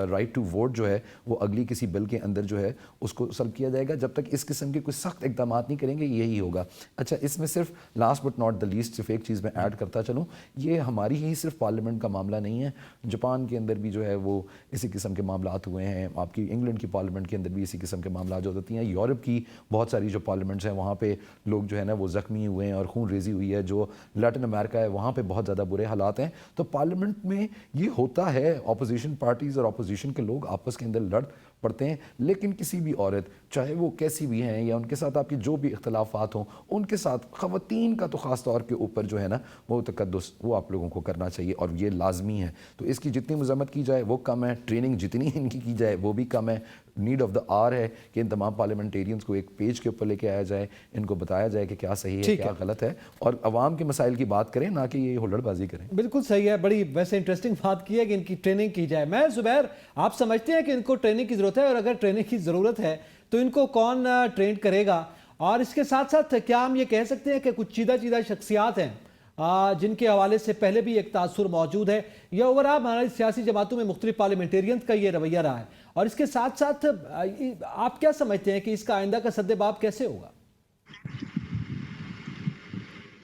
राइट टू वोट जो है वो अगली किसी बिल के अंदर जो है उसको सल्ब किया जाएगा। जब तक इस किस्म के कोई सख्त इकदाम नहीं करेंगे यही होगा। अच्छा, इसमें सिर्फ last but not the least सिर्फ एक चीज़ में ऐड करता चलूँ, ये हमारी ही सिर्फ पार्लियामेंट का मामला नहीं है, जापान के अंदर भी जो है वो इसी किस्म के मामलात हुए हैं, आपकी इंग्लैंड की पार्लियामेंट के अंदर भी इसी किस्म के मामला जो होती हैं, यूरोप की बहुत सारी जो पार्लियामेंट्स हैं वहाँ पे लोग जो है ना वो ज़ख्मी हुए हैं और खून रेजी हुई है, जो लैटिन अमेरिका है वहाँ पे बहुत ज़्यादा बुरे हालात हैं। तो पार्लियामेंट में ये होता है, अपोजिशन पार्टीज़ और अपोजिशन के लोग आपस के अंदर लड़ पड़ते हैं, लेकिन किसी भी औरत चाहे वो कैसी भी हैं या उनके साथ आपकी जो भी इख्तलाफात हों, उनके साथ ख़वातीन का तो ख़ास तौर के ऊपर जो है ना वो तकद्दुस वो आप लोगों को करना चाहिए और ये लाजमी है। तो इसकी जितनी मज़म्मत की जाए वो कम है, ट्रेनिंग जितनी इनकी की जाए वो भी कम है। नीड ऑफ द आवर है कि इन तमाम पार्लियामेंटेरियंस को एक पेज के ऊपर लेके आया जाए, इनको बताया जाए कि क्या सही है क्या गलत है, और अवाम के मसाइल की बात करें, ना कि ये हुल्लड़बाजी करें। बिल्कुल सही है, बड़ी वैसे इंटरेस्टिंग बात की है कि इनकी ट्रेनिंग की जाए। मैं ज़ुबैर, आप समझते हैं कि इनको ट्रेनिंग की ज़रूरत है, और अगर ट्रेनिंग की ज़रूरत है तो इनको कौन ट्रेन करेगा? और इसके साथ साथ क्या हम ये कह सकते हैं कि कुछ चीदा शख्सियात हैं जिनके हवाले से पहले भी एक तासुर मौजूद है, या ओवरऑल हमारी सियासी जमातों में मुख्तलिफ पार्लियामेंटेरियंस का ये रवैया रहा है? और इसके साथ साथ आप क्या समझते हैं कि इसका आइंदा का सद्देबाब कैसे होगा?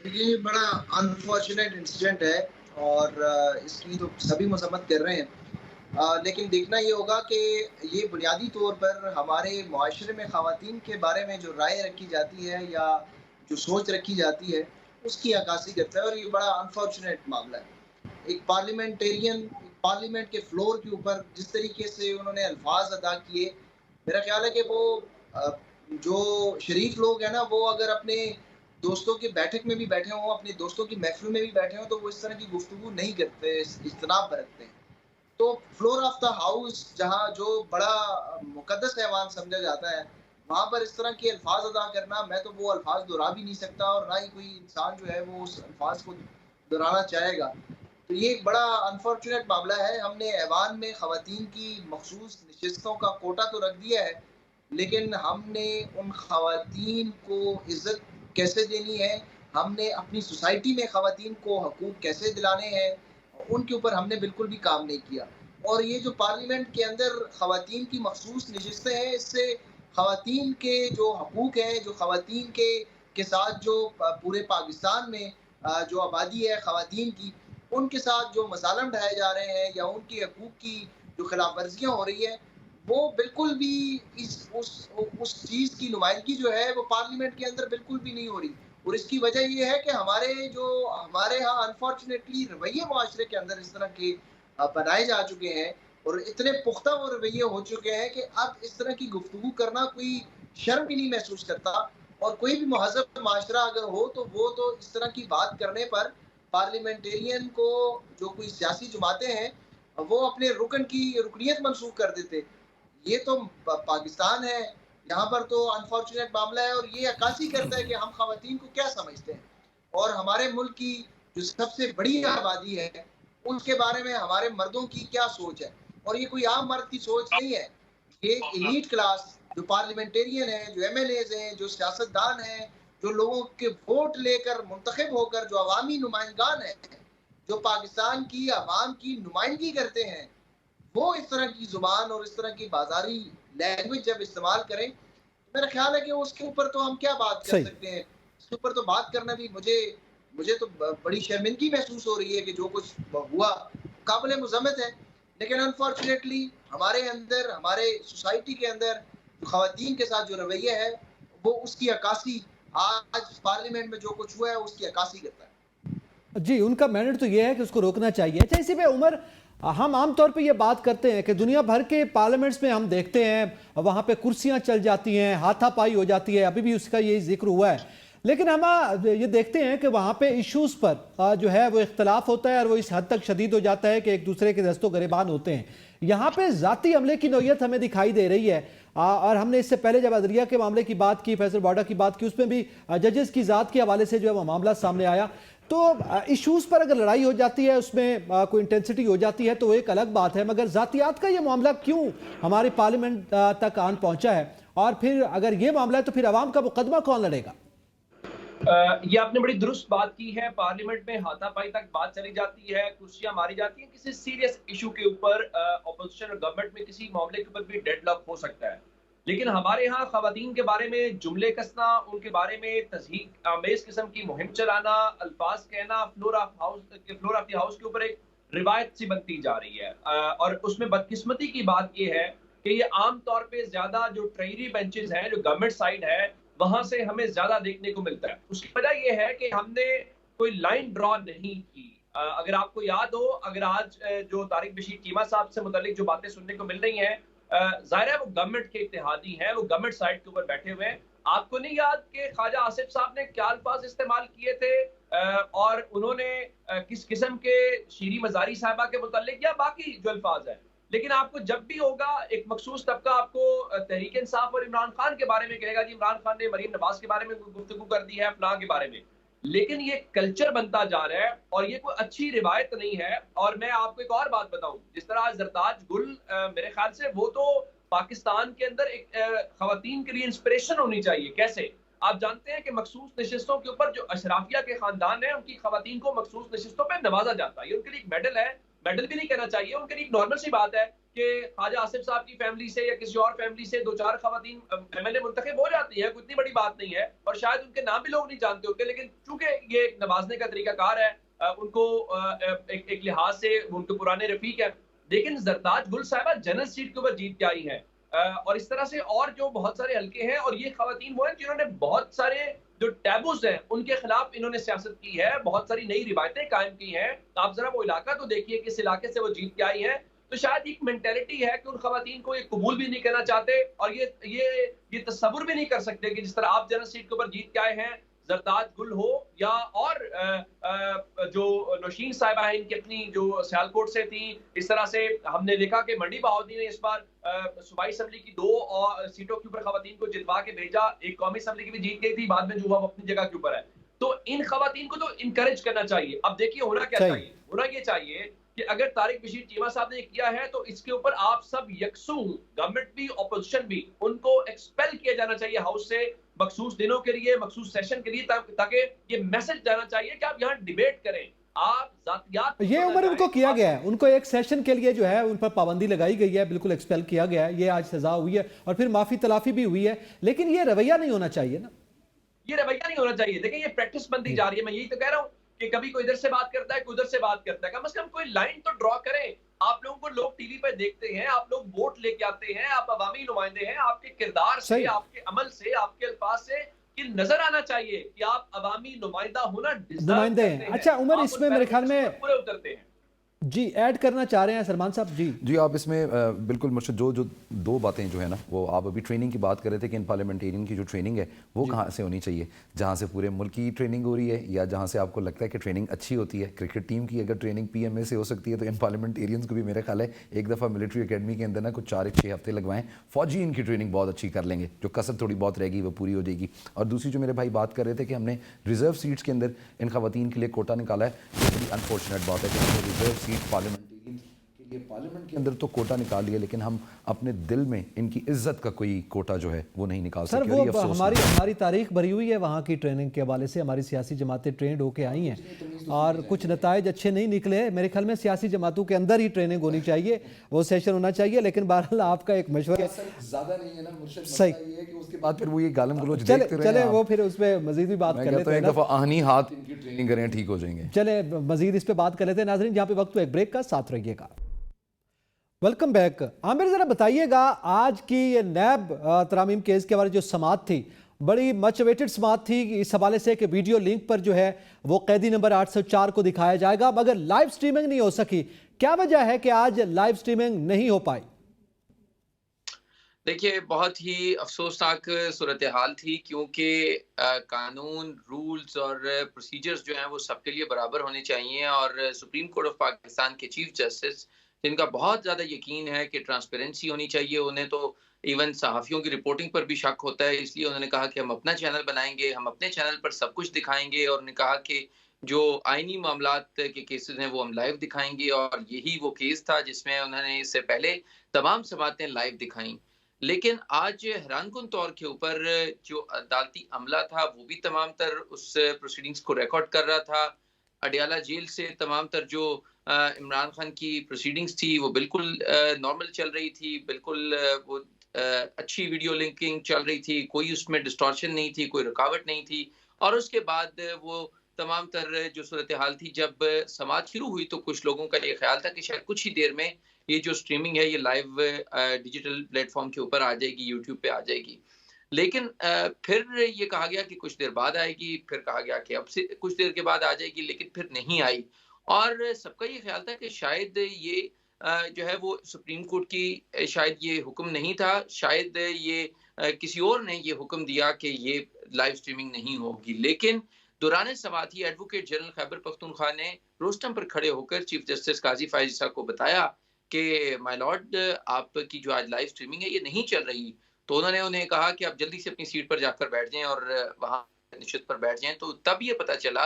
ये बड़ा अनफॉर्चुनेट इंसिडेंट है और इसकी तो सभी मजम्मत कर रहे हैं, लेकिन देखना ये होगा कि ये बुनियादी तौर पर हमारे माशरे में ख़वातीन के बारे में जो राय रखी जाती है या जो सोच रखी जाती है उसकी अक्कासी करता है, और ये बड़ा अनफॉर्चुनेट मामला है। एक पार्लियामेंटेरियन पार्लियामेंट के फ्लोर के ऊपर जिस तरीके से उन्होंने अल्फाज अदा किए, मेरा ख्याल है कि वो जो शरीफ लोग हैं ना, वो अगर अपने दोस्तों की बैठक में भी बैठे हों, अपने दोस्तों की महफिल में भी बैठे हों, तो वो इस तरह की गुफ्तगू नहीं करते, इज्तनाब बरतते हैं। तो फ्लोर ऑफ द हाउस, जहाँ जो बड़ा मुकद्दस ऐवान समझा जाता है, वहाँ पर इस तरह के अल्फाज अदा करना, मैं तो वो अल्फाज दोहरा भी नहीं सकता, और ना ही कोई इंसान जो है वो उस अल्फाज को दोहराना चाहेगा। तो ये एक बड़ा अनफॉर्चुनेट मामला है। हमने ऐवान में ख़वातीन की मखसूस नशिस्तों का कोटा तो रख दिया है, लेकिन हमने उन ख़वातीन को इज़्ज़त कैसे देनी है, हमने अपनी सोसाइटी में ख़वातीन को हकूक़ कैसे दिलाने हैं, उनके ऊपर हमने बिल्कुल भी काम नहीं किया। और ये जो पार्लियामेंट के अंदर ख़वातीन की मखसूस नशिस्तें हैं, इससे ख़वातीन के जो हकूक़ हैं, जो ख़वातीन के साथ जो पूरे पाकिस्तान में जो आबादी है ख़वातीन की, उनके साथ जो मसालम ढाए जा रहे हैं या उनके हकूक़ की जो खिलाफ वर्जियाँ हो रही है, वो बिल्कुल भी उस चीज़ की नुमाइंदगी जो है वो पार्लियामेंट के अंदर बिल्कुल भी नहीं हो रही। और इसकी वजह ये है कि हमारे यहाँ अनफॉर्चुनेटली रवैये माशरे के अंदर इस तरह के बनाए जा चुके हैं, और इतने पुख्ता वो रवैये हो चुके हैं कि अब इस तरह की गुफ्तगू करना कोई शर्म भी नहीं महसूस करता। और कोई भी महज़ब माशरा अगर हो तो वो तो इस तरह की बात करने पर पार्लियामेंटेरियन को जो कोई सियासी जमातें हैं वो अपने रुकन की रुकनीत मंसूख कर देते। ये तो पाकिस्तान है, यहाँ पर तो अनफॉर्चुनेट मामला है और ये अक्कासी करता है कि हम खवातीन को क्या समझते हैं और हमारे मुल्क की जो सबसे बड़ी आबादी है उसके बारे में हमारे मर्दों की क्या सोच है। और ये कोई आम मर्द की सोच नहीं है, ये एलीट क्लास जो पार्लियामेंटेरियन है, जो एमएलएज हैं, जो सियासतदान हैं, जो लोगों के वोट लेकर मुंतखब होकर जो अवामी नुमाइंदगान है, जो पाकिस्तान की आवाम की नुमाइंदगी करते हैं, वो इस तरह की जुबान और इस तरह की बाजारी लैंग्वेज जब इस्तेमाल करें, तो मेरा ख्याल है कि उसके ऊपर तो हम क्या बात कर सकते हैं। इसके ऊपर तो बात करना भी मुझे तो बड़ी शर्मिंदगी महसूस हो रही है कि जो कुछ हुआ काबिल मुज़म्मत है। लेकिन अनफॉर्चुनेटली हमारे अंदर, हमारे सोसाइटी के अंदर ख़वातीन के साथ जो रवैया है वो उसकी अक्कासी आज पार्लियामेंट में जो कुछ हुआ है उसकी अक्कासी करता है। जी, उनका मैंडेट तो ये है कि उसको रोकना चाहिए। अच्छा, इसी पे उमर, हम आमतौर पे ये बात करते हैं कि दुनिया भर के पार्लियामेंट्स में हम देखते हैं वहाँ पे कुर्सियाँ चल जाती हैं, हाथापाई हो जाती है, अभी भी उसका यही जिक्र हुआ है। लेकिन हम ये देखते हैं कि वहाँ पे इश्यूज़ पर जो है वो इख्तलाफ होता है और वो इस हद तक शदीद हो जाता है कि एक दूसरे के दस्तों गिरेबान होते हैं। यहाँ पे ज़ाती हमले की नौयत हमें दिखाई दे रही है और हमने इससे पहले जब अदलिया के मामले की बात की, फैसल वाडा की बात की, उसमें भी जजेस की ज़ात के हवाले से जो है वो मामला सामने आया। तो इश्यूज़ पर अगर लड़ाई हो जाती है, उसमें कोई इंटेंसिटी हो जाती है तो एक अलग बात है, मगर ज़ातियात का ये मामला क्यों हमारे पार्लियामेंट तक आन पहुँचा है? और फिर अगर ये मामला है तो फिर अवाम का मुकदमा कौन लड़ेगा? ये आपने बड़ी दुरुस्त बात की है। पार्लियामेंट में हाथापाई तक बात चली जाती है, कुर्सियां मारी जाती हैं। किसी सीरियस इशू के ऊपर ऑपोजिशन और गवर्नमेंट में किसी मामले के ऊपर भी डेडलॉक हो सकता है, लेकिन हमारे यहाँ खवातीन के बारे में जुमले कसना, उनके बारे में तज़हीक आमेज किस्म की मुहिम चलाना, अल्फाज कहना फ्लोर ऑफ द हाउस के ऊपर एक रिवायत सी बनती जा रही है। और उसमें बदकिस्मती की बात यह है कि ये आम तौर पे ज्यादा जो ट्रेजरी बेंचेस हैं, जो गवर्नमेंट साइड है, वहां से हमें ज्यादा देखने को मिलता है। उसकी वजह यह है कि हमने कोई लाइन ड्रॉ नहीं की। अगर आपको याद हो, अगर आज जो तारिक बशीर चीमा साहब से मुतालिक जो बातें सुनने को मिल रही हैं, जाहिर है वो गवर्नमेंट के इत्तेहादी हैं, वो गवर्नमेंट साइड के ऊपर बैठे हुए हैं। आपको नहीं याद कि ख्वाजा आसिफ साहब ने क्या अल्फाज इस्तेमाल किए थे और उन्होंने किस किस्म के शीरी मजारी साहिबा के मुतालिक या बाकी जो अल्फाज है। लेकिन आपको जब भी होगा एक मखसूस तबका आपको तहरीक इंसाफ और इमरान खान के बारे में कहेगा जी इमरान खान ने मरीम नवाज के बारे में गुफ्तगू कर दी है, फलां के बारे में। लेकिन ये कल्चर बनता जा रहा है और ये कोई अच्छी रिवायत नहीं है। और मैं आपको एक और बात बताऊं, जिस तरह जरताज गुल मेरे ख्याल से वो तो पाकिस्तान के अंदर एक खवातीन के लिए इंस्पिरेशन होनी चाहिए। कैसे? आप जानते हैं कि मखसूस नशिस्तों के ऊपर जो अशराफिया के खानदान है, उनकी खवातीन को मखसूस नशिस्तों पर नवाजा जाता है। ये उनके लिए एक मेडल है, मेडल भी नहीं कहना चाहिए, उनके लिए एक नॉर्मल सी बात है कि ख्वाजा आसिफ साहब की फैमिली से या किसी और फैमिली से 2-4 खवातीन एमएलए मुंतखब हो जाती है, कोई इतनी बड़ी बात नहीं है। और शायद उनके नाम भी लोग नहीं जानते होते, लेकिन चूंकि ये एक नवाजने का तरीकाकार है, उनको एक लिहाज से उनके पुराने रफीक है। लेकिन जरताज गुल साहिबा जनरल सीट के ऊपर जीत के आई है और इस तरह से और जो बहुत सारे हल्के हैं, और ये खवातीन वो हैं जिन्होंने बहुत सारे जो टैबूज हैं उनके खिलाफ इन्होंने सियासत की है, बहुत सारी नई रिवायतें कायम की हैं। आप जरा वो इलाका तो देखिए, किस इलाके से वो जीत के आई है। तो शायद एक मेंटेलिटी है कि उन खवातीन को ये कबूल भी नहीं करना चाहते और ये तस्वुर भी नहीं कर सकते कि जिस तरह आप जनरल सीट के ऊपर जीत के आए हैं, जरताज गुल हो या और जो नौशीन साहिबा है, इनकी अपनी जो सियालकोट से थी। इस तरह से हमने देखा कि मंडी बहाउद्दीन ने इस बार सूबाई असम्बली की 2 सीटों के ऊपर खवातीन को जितवा के भेजा। एक कौमी असम्बली की भी जीत गई थी, बाद में जो हुआ वो अपनी जगह के ऊपर है। तो इन खवातीन को तो इनकरेज करना चाहिए। अब देखिए होना क्या चाहिए, होना ये चाहिए कि अगर तारिक बशीर चीमा साहब ने किया है तो इसके ऊपर आप सब यकसू, गवर्नमेंट भी ऑपोजिशन भी, उनको एक्सपेल किया जाना चाहिए हाउस से मखसूस दिनों के लिए, मखसूस सेशन के लिए, ताकि ये मैसेज जाना चाहिए कि आप यहाँ डिबेट करें। आप जातियात ये उम्र उनको किया गया है, उनको एक सेशन के लिए जो है उन पर पाबंदी लगाई गई है, बिल्कुल एक्सपेल किया गया है, ये आज सजा हुई है और फिर माफी तलाफी भी हुई है। लेकिन ये रवैया नहीं होना चाहिए ना, ये रवैया नहीं होना चाहिए। देखिए ये प्रैक्टिस बनती जा रही है। मैं यही तो कह रहा हूँ कि कभी कोई इधर से बात करता है, कोई उधर से बात करता है। कम से कम कोई लाइन तो ड्रॉ करें। आप लोगों को लोग टीवी पे देखते हैं, आप लोग वोट लेके आते हैं, आप अवामी नुमाइंदे हैं। आपके किरदार से, आपके अमल से, आपके अल्फाज से कि नजर आना चाहिए कि आप अवामी नुमाइंदा होना डिजर्व करते हैं। अच्छा उमर, इसमें मेरे ख्याल में पूरे उतरते हैं। जी ऐड करना चाह रहे हैं सलमान साहब जी। जी आप इसमें बिल्कुल मुर्शद जो जो दो बातें जो है ना, वो आप अभी ट्रेनिंग की बात कर रहे थे कि इन पार्लियामेंटेरियन की जो ट्रेनिंग है वो कहाँ से होनी चाहिए, जहाँ से पूरे मुल्क की ट्रेनिंग हो रही है या जहाँ से आपको लगता है कि ट्रेनिंग अच्छी होती है। क्रिकेट टीम की अगर ट्रेनिंग PMA से हो सकती है तो इन पार्लियामेंटेरियंस को भी मेरा ख्याल है एक दफ़ा मिलिट्री अकेडमी के अंदर ना कुछ 4-6 हफ्ते लगवाएं, फौजी इनकी ट्रेनिंग बहुत अच्छी कर लेंगे, जो कसर थोड़ी बहुत रहेगी वो पूरी हो जाएगी। और दूसरी जो मेरे भाई बात कर रहे थे कि हमने रिजर्व सीट्स के अंदर इन खवातीन के लिए कोटा निकाला है, ये बड़ी अनफॉर्चुनेट बात है कि हमने रिजर्व सीट पार्लियामेंट ये पार्लियामेंट के अंदर तो कोटा निकाल लिया, लेकिन हम अपने दिल में इनकी इज्जत का कोई कोटा जो है वो नहीं निकाल सर। सके। वो हमारी तारीख भरी हुई है वहाँ की ट्रेनिंग के हवाले से, हमारी सियासी जमातें ट्रेंड होके आई हैं और कुछ नताइज अच्छे नहीं निकले। मेरे ख्याल में सियासी जमातों के अंदर ही ट्रेनिंग होनी चाहिए, वो सेशन होना चाहिए। लेकिन बहरहाल आपका एक मशवरा ज्यादा नहीं है ना मुर्शिद, सही ये है कि उसके बाद फिर वो ये गालम गलोच चले देखते रहे चले वो फिर उस पर मजीद भी बात कर लेते हैं। एक दफा आहनी हाथ इनकी ट्रेनिंग करें, ठीक हो जाएंगे। चले मजीद इस पर बात कर लेते हैं नाजरीन, जहाँ पे वक्त एक ब्रेक का, साथ रहिएगा। Welcome back. आमिर जरा बताइएगा आज की ये नैब तरामीम केस के बारे जो समाअत थी, बड़ी मच अवेटेड समाअत थी इस हवाले से कि वीडियो लिंक पर जो है वो कैदी नंबर 804 को दिखाया जाएगा, मगर लाइव स्ट्रीमिंग नहीं हो सकी। क्या वजह है कि आज लाइव स्ट्रीमिंग नहीं हो पाई? देखिए बहुत ही अफसोसनाक सूरत हाल थी, क्योंकि कानून, रूल्स और प्रोसीजर्स जो हैं वो सबके लिए बराबर होने चाहिए। और सुप्रीम कोर्ट ऑफ पाकिस्तान के चीफ जस्टिस, जिनका बहुत ज़्यादा यकीन है कि ट्रांसपेरेंसी होनी चाहिए, उन्हें तो इवन सहाफ़ियों की रिपोर्टिंग पर भी शक होता है, इसलिए उन्होंने कहा कि हम अपना चैनल बनाएंगे, हम अपने चैनल पर सब कुछ दिखाएंगे। और उन्होंने कहा कि जो आइनी मामलात के केसेस हैं वो हम लाइव दिखाएंगे, और यही वो केस था जिसमें उन्होंने इससे पहले तमाम समातें लाइव दिखाई। लेकिन आज हैरानकुन तौर के ऊपर जो अदालती अमला था वो भी तमाम तर उस प्रोसीडिंग्स को रिकॉर्ड कर रहा था। अडियाला जेल से तमाम तर जो इमरान खान की प्रोसीडिंग्स थी वो बिल्कुल नॉर्मल चल रही थी, बिल्कुल वो अच्छी वीडियो लिंकिंग चल रही थी, कोई उसमें डिस्टॉर्शन नहीं थी, कोई रुकावट नहीं थी। और उसके बाद वो तमाम तर जो सूरत हाल थी, जब समाअत शुरू हुई तो कुछ लोगों का ये ख्याल था कि शायद कुछ ही देर में ये जो स्ट्रीमिंग है ये लाइव डिजिटल प्लेटफॉर्म के ऊपर आ जाएगी, यूट्यूब पे आ जाएगी। लेकिन फिर ये कहा गया कि कुछ देर बाद आएगी, फिर कहा गया कि अब से कुछ देर के बाद आ जाएगी, लेकिन फिर नहीं आई। और सबका ये ख्याल था कि शायद ये जो है वो सुप्रीम कोर्ट की शायद ये हुक्म नहीं था, शायद ये किसी और ने ये हुक्म दिया कि ये लाइव स्ट्रीमिंग नहीं होगी। लेकिन दौरान समाअत ही एडवोकेट जनरल खैबर पख्तूनख्वा ने रोस्टम पर खड़े होकर चीफ जस्टिस काजी फायज ईसा को बताया कि माय लॉर्ड, आपकी जो आज लाइव स्ट्रीमिंग है ये नहीं चल रही। तो उन्होंने उन्हें कहा कि आप जल्दी से अपनी सीट पर जाकर बैठ जाएं और वहां निश्चित पर बैठ जाएं। तो तब ये पता चला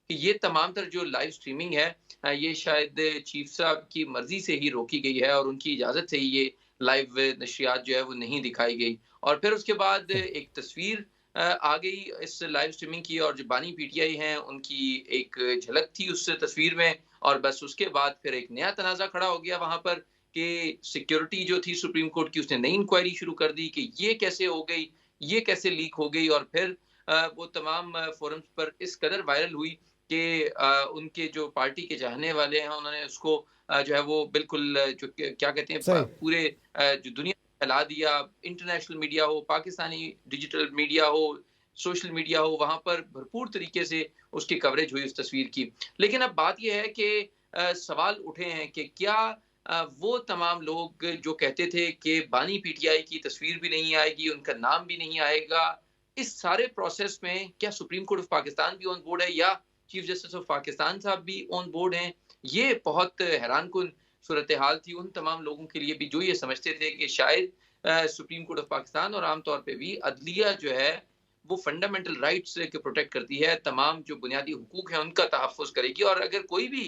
कि ये तमाम तर जो लाइव स्ट्रीमिंग है ये शायद चीफ साहब की मर्जी से ही रोकी गई है और उनकी इजाजत से ही ये लाइव नशरियात जो है वो नहीं दिखाई गई। और फिर उसके बाद एक तस्वीर आ गई इस लाइव स्ट्रीमिंग की, और जो बानी PTI हैं उनकी एक झलक थी उस तस्वीर में। और बस उसके बाद फिर एक नया तनाज़ा खड़ा हो गया वहां पर कि सिक्योरिटी जो थी सुप्रीम कोर्ट की, उसने नई इंक्वायरी शुरू कर दी कि ये कैसे हो गई, ये कैसे लीक हो गई। और फिर वो तमाम फोरम्स पर इस कदर वायरल हुई कि उनके जो पार्टी के चाहने वाले हैं उन्होंने उसको जो है वो बिल्कुल जो क्या कहते हैं पूरे जो दुनिया फैला दिया। इंटरनेशनल मीडिया हो, पाकिस्तानी डिजिटल मीडिया हो, सोशल मीडिया हो, वहां पर भरपूर तरीके से उसकी कवरेज हुई उस तस्वीर की। लेकिन अब बात यह है कि सवाल उठे हैं कि क्या वो तमाम लोग जो कहते थे कि बानी PTI की तस्वीर भी नहीं आएगी, उनका नाम भी नहीं आएगा, इस सारे प्रोसेस में क्या सुप्रीम कोर्ट ऑफ पाकिस्तान भी ऑन बोर्ड है या चीफ जस्टिस ऑफ पाकिस्तान साहब भी ऑन बोर्ड हैं? ये बहुत हैरानकुन सूरत हाल थी उन तमाम लोगों के लिए भी जो ये समझते थे कि शायद सुप्रीम कोर्ट ऑफ पाकिस्तान और आमतौर पे भी अदलिया जो है वो फंडामेंटल राइट्स के प्रोटेक्ट करती है, तमाम जो बुनियादी हुकूक हैं उनका तहफ़्फ़ुज़ करेगी। और अगर कोई भी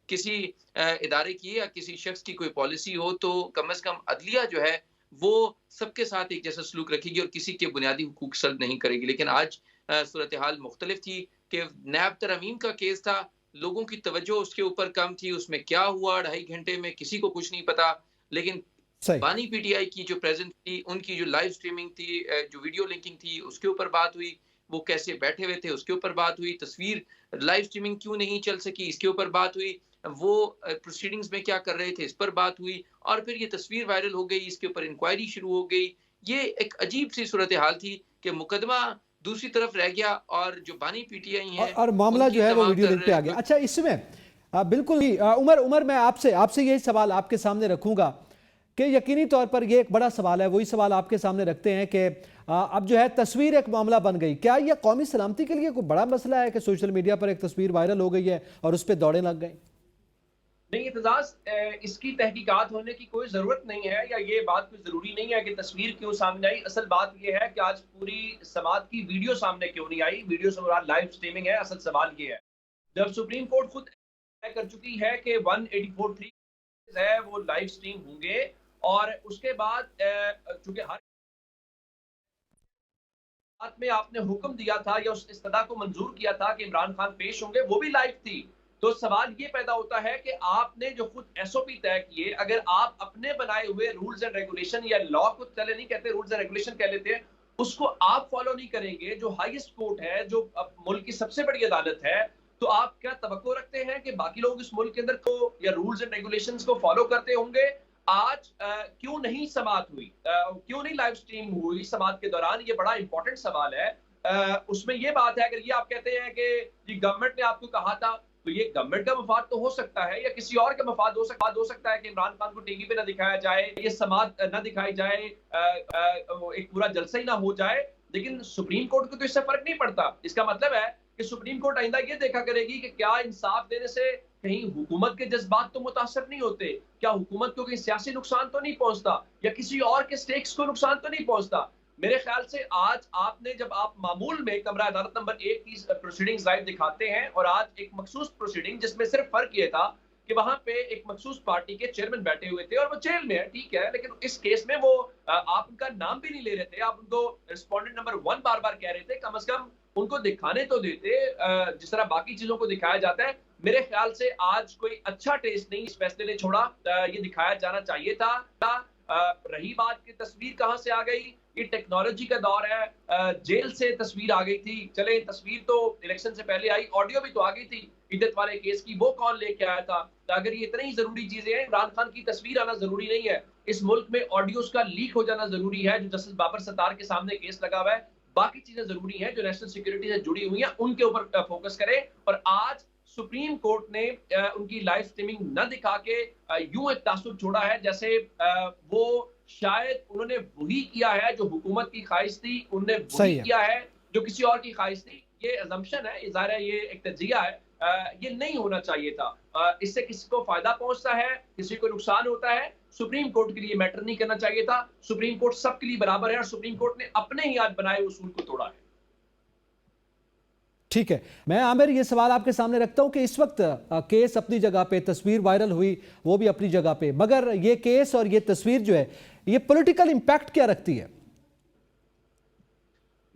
किसी इदारे की या किसी शख्स की कोई पॉलिसी हो तो कम से कम अदलिया जो है वो सबके साथ एक जैसा सलूक रखेगी और किसी के बुनियादी हुकूक सल्ब नहीं करेगी। लेकिन आज सूरत हाल मुख्तलिफ थी कि नैब तरमीम का केस था, लोगों की तवज्जो उसके ऊपर कम थी, उसमें क्या हुआ 2.5 घंटे में किसी को कुछ नहीं पता। लेकिन बानी PTI की जो प्रेजेंस थी, उनकी जो लाइव स्ट्रीमिंग थी, जो वीडियो लिंकिंग थी, उसके ऊपर बात हुई, वो कैसे बैठे हुए थे उसके ऊपर बात हुई, तस्वीर लाइव स्ट्रीमिंग क्यों नहीं चल सकी इसके ऊपर बात हुई, वो प्रोसीडिंग्स में क्या कर रहे थे इस पर बात हुई, और फिर ये तस्वीर वायरल हो गई, इसके ऊपर इंक्वायरी शुरू हो गई। ये एक अजीब सी सूरत हाल थी कि मुकदमा दूसरी तरफ रह गया और जो बानी PTI है और मामला जो है वो वीडियो लिंक पे आ गया। अच्छा, इसमें बिल्कुल ही उमर उमर मैं आपसे यही सवाल आपके सामने रखूंगा कि यकीनी तौर पर ये एक बड़ा सवाल है, वही सवाल आपके सामने रखते हैं कि अब जो है तस्वीर एक मामला बन गई, क्या यह कौमी सलामती के लिए कोई बड़ा मसला है कि सोशल मीडिया पर एक तस्वीर वायरल हो गई है और उस पर दौड़े लग गए? नहीं एतजाज, इसकी तहकीकात होने की कोई ज़रूरत नहीं है, या ये बात कोई ज़रूरी नहीं है कि तस्वीर क्यों सामने आई। असल बात ये है कि आज पूरी समात की वीडियो सामने क्यों नहीं आई, वीडियो से मुराद लाइव स्ट्रीमिंग है। असल सवाल ये है, जब सुप्रीम कोर्ट खुद तय कर चुकी है कि 184.3 है वो लाइव स्ट्रीम होंगे, और उसके बाद चूंकि हर बात में आपने हुक्म दिया था या उस इस्तदा को मंजूर किया था कि इमरान खान पेश होंगे, वो भी लाइव थी। तो सवाल ये पैदा होता है कि आपने जो खुद एसओपी तय किए, अगर आप अपने बनाए हुए रूल्स एंड रेगुलेशन या लॉ को चले नहीं कहते, रूल्स एंड रेगुलेशन कह लेते हैं, उसको आप फॉलो नहीं करेंगे, जो हाईएस्ट कोर्ट है, जो मुल्क की सबसे बड़ी अदालत है, तो आप क्या तवक्को रखते हैं कि बाकी लोग इस मुल्क के अंदर को या रूल्स एंड रेगुलेशंस को फॉलो करते होंगे? आज क्यों नहीं समात हुई, क्यों नहीं लाइव स्ट्रीम हुई समात के दौरान? ये बड़ा इंपॉर्टेंट सवाल है। उसमें ये बात है, अगर ये आप कहते हैं कि जी गवर्नमेंट ने आपको कहा था, तो ये गवर्नमेंट का मफाद तो हो सकता है, या किसी और का मफाद हो सकता है कि इमरान खान को टीवी पे ना दिखाया जाए, ये समात ना दिखाई जाए, एक पूरा जलसा ही ना हो जाए। लेकिन सुप्रीम कोर्ट को तो इससे फर्क नहीं पड़ता। इसका मतलब है कि सुप्रीम कोर्ट आइंदा ये देखा करेगी कि क्या इंसाफ देने से कहीं हुकूमत के जज्बात तो मुतासर नहीं होते, क्या हुकूमत को कहीं सियासी नुकसान तो नहीं पहुंचता, या किसी और के स्टेक्स को नुकसान तो नहीं पहुंचता। मेरे ख्याल से आज आपने, जब आप मामूल में कमरा अदालत नंबर 1 की प्रोसीडिंग्स लाइव दिखाते हैं, और आज एक मखसूस प्रोसीडिंग जिसमें सिर्फ फर्क ये था कि वहां पे एक मखसूस पार्टी के चेयरमैन बैठे हुए थे और वो जेल में है, ठीक है, लेकिन इस केस में वो आप उनका नाम भी नहीं ले रहे थे, आप उनको रिस्पोंडेंट नंबर 1 बार बार कह रहे थे, कम से कम उनको दिखाने तो देते जिस तरह बाकी चीजों को दिखाया जाता है। मेरे ख्याल से आज कोई अच्छा टेस्ट नहीं इस फैसले ने छोड़ा, ये दिखाया जाना चाहिए था। रही बात की तस्वीर कहां से आ गई, ये टेक्नोलॉजी का दौर है, जेल से तस्वीर आ गई थी, चले तस्वीर तो इलेक्शन से पहले आई, ऑडियो भी तो आ गई थी इद्दत वाले केस की, वो कौन लेके आया था? तो अगर ये इतनी जरूरी चीजें हैं, इमरान खान की तस्वीर आना जरूरी नहीं है, इस मुल्क में ऑडियोज का लीक हो जाना जरूरी है, जो जस्टिस बाबर सत्तार के सामने केस लगा हुआ है, बाकी चीजें जरूरी हैं जो नेशनल सिक्योरिटी से जुड़ी हुई हैं, उनके ऊपर फोकस करें। और आज सुप्रीम कोर्ट ने उनकी लाइव स्ट्रीमिंग न दिखा के यूं एक तासुब छोड़ा है जैसे वो शायद उन्होंने वही किया है जो हुकूमत की ख्वाहिश थी, उन्होंने वही किया है जो किसी और की ख्वाहिश थी। ये अजम्पशन है, ज़ाहिर है ये एक तजिया है, ये नहीं होना चाहिए था। इससे किसी को फायदा पहुंचता है, किसी को नुकसान होता है, सुप्रीम कोर्ट के लिए मैटर नहीं करना चाहिए था। सुप्रीम कोर्ट सबके लिए बराबर है और सुप्रीम कोर्ट ने अपने ही आज बनाए उसूल को तोड़ा है। ठीक है, मैं आमिर ये सवाल आपके सामने रखता हूं कि इस वक्त केस अपनी जगह पे, तस्वीर वायरल हुई वो भी अपनी जगह पे, मगर ये केस और ये तस्वीर जो है ये पॉलिटिकल इंपैक्ट क्या रखती है?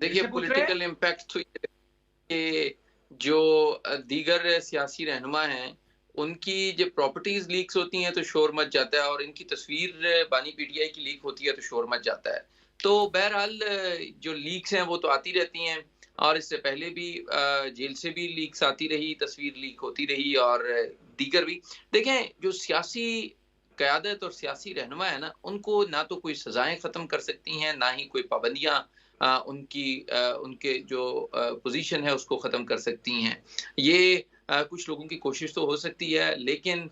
देखिए पॉलिटिकल इंपैक्ट तो ये जो दीगर सियासी रहनुमा हैं उनकी जब प्रॉपर्टीज लीक्स होती हैं तो शोर मच जाता है, और इनकी तस्वीर बानी पीटीआई की लीक होती है तो शोर मच जाता है। तो बहरहाल जो लीक्स हैं वो तो आती रहती हैं, और इससे पहले भी जेल से भी लीक्स आती रही, तस्वीर लीक होती रही, और दीगर भी। देखें जो सियासी क़यादत और सियासी रहनुमा है ना, उनको ना तो कोई सजाएं ख़त्म कर सकती हैं, ना ही कोई पाबंदियाँ उनके जो पोजीशन है उसको ख़त्म कर सकती हैं। ये कुछ लोगों की कोशिश तो हो सकती है, लेकिन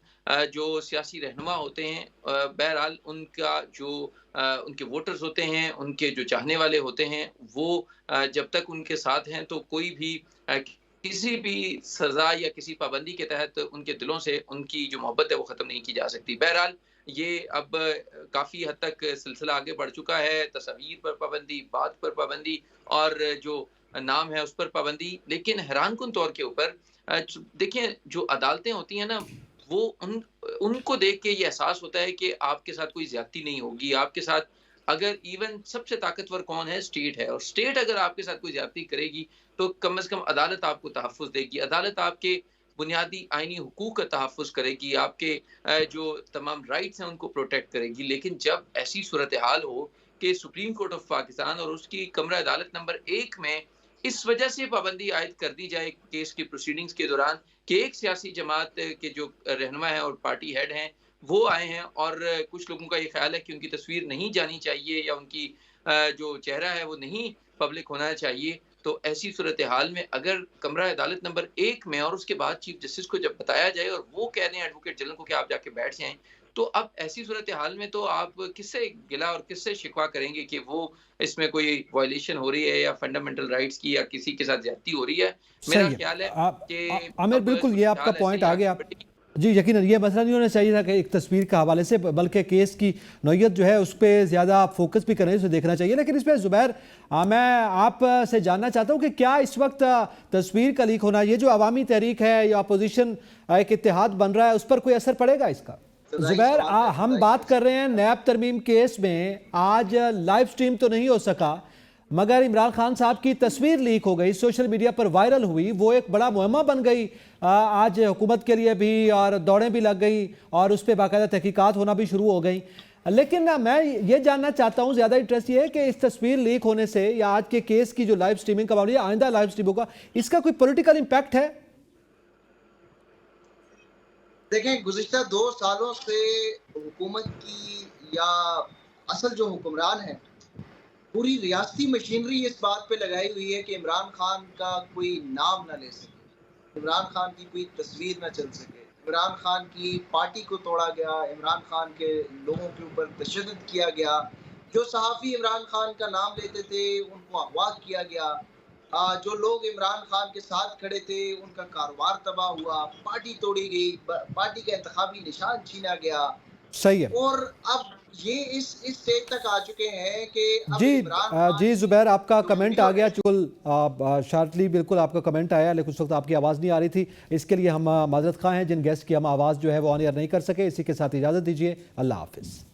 जो सियासी रहनुमा होते हैं बहरहाल उनका जो उनके वोटर्स होते हैं, उनके जो चाहने वाले होते हैं, वो जब तक उनके साथ हैं तो कोई भी किसी भी सज़ा या किसी पाबंदी के तहत उनके दिलों से उनकी जो मोहब्बत है वो ख़त्म नहीं की जा सकती। बहरहाल ये अब काफ़ी हद तक सिलसिला आगे बढ़ चुका है, तस्वीर पर पाबंदी, बात पर पाबंदी, और जो नाम है उस पर पाबंदी। लेकिन हैरानकुन तौर के ऊपर देखिए जो अदालतें होती हैं ना, वो उनको देख के ये एहसास होता है कि आपके साथ कोई ज्यादती नहीं होगी। आपके साथ अगर इवन सबसे ताकतवर कौन है, स्टेट है, और स्टेट अगर आपके साथ कोई ज्यादती करेगी तो कम से कम अदालत आपको तहफ़्फ़ुज़ देगी, अदालत आपके बुनियादी आइनी हुकूक का तहफ़्फ़ुज़ करेगी, आपके जो तमाम राइट्स हैं उनको प्रोटेक्ट करेगी। लेकिन जब ऐसी सूरत हाल हो कि सुप्रीम कोर्ट ऑफ पाकिस्तान और उसकी कमरा अदालत नंबर 1 में इस वजह से पाबंदी आयद कर दी जाए केस की प्रोसीडिंग्स के दौरान कि एक सियासी जमात के जो रहनुमा है और पार्टी हेड हैं वो आए हैं, और कुछ लोगों का ये ख्याल है कि उनकी तस्वीर नहीं जानी चाहिए या उनकी जो चेहरा है वो नहीं पब्लिक होना चाहिए, तो ऐसी सूरत हाल में अगर कमरा अदालत नंबर 1 में और उसके बाद चीफ जस्टिस को जब बताया जाए और वो कह दें एडवोकेट जनरल को कि आप जाके बैठ जाएं, तो अब ऐसी सूरत हाल में तो आप किससे गिला और किससे शिकवा करेंगे कि वो इसमें कोई वायलेशन हो रही है या फंडामेंटल राइट्स की या किसी के साथ ज्यादती हो रही है। मेरा सही ख्याल है है कि आमिर, अब बिल्कुल ये आपका सूरत हाल पॉइंट ऐसे आ ही गया। आगे बढ़ेगी। जी, यकीनन ये मसला नहीं होना चाहिए था कि एक तस्वीर के हवाले से, बल्कि केस की नौयत जो है उस पर ज़्यादा आप फोकस भी करें, उसे देखना चाहिए। लेकिन इस पर ज़ुबैर, मैं आपसे जानना चाहता हूँ कि क्या इस वक्त तस्वीर का लीक होना, ये जो अवामी तहरीक है या अपोजिशन एक इत्तेहाद बन रहा है, उस पर कोई असर पड़ेगा इसका? ज़ुबैर, हम बात कर रहे हैं नैब तरमीम केस में, आज लाइव स्ट्रीम तो नहीं हो सका, मगर इमरान खान साहब की तस्वीर लीक हो गई, सोशल मीडिया पर वायरल हुई, वो एक बड़ा मुहम्मा बन गई आज हुकूमत के लिए भी, और दौड़ें भी लग गई और उस पर बाकायदा तहकीकात होना भी शुरू हो गई। लेकिन मैं ये जानना चाहता हूँ, ज़्यादा इंटरेस्ट ये है कि इस तस्वीर लीक होने से या आज के केस की जो लाइव स्ट्रीमिंग का मामला, आइंदा लाइव स्ट्रीमिंग का, इसका कोई पॉलिटिकल इम्पैक्ट है? देखें, गुज़िश्ता 2 सालों से हुकूमत की या असल जो हुक्मरान है, पूरी रियासती मशीनरी इस बात पे लगाई हुई है कि इमरान खान का कोई नाम ना ले सके, इमरान खान की कोई तस्वीर ना चल सके, इमरान खान की पार्टी को तोड़ा गया, इमरान खान के लोगों के ऊपर तशद्दुद किया गया, जो सहाफ़ी इमरान खान का नाम लेते थे उनको अगवा किया गया, जो लोग इमरान खान के साथ खड़े थे उनका कारोबार तबाह हुआ, पार्टी तोड़ी गई, पार्टी का इंतखाबी निशान छीना गया। सही है। और अब ये इस स्टेज तक आ चुके हैं कि अब जी इमरान खान जी ज़ुबैर, आपका जो कमेंट वीडियो आ गया, चुल शार्टली बिल्कुल आपका कमेंट आया, लेकिन उस वक्त आपकी आवाज़ नहीं आ रही थी, इसके लिए हम माजरत खां हैं। जिन गेस्ट की हम आवाज़ जो है वो ऑन एयर नहीं कर सके। इसी के साथ इजाज़त दीजिए, अल्लाह हाफिज़।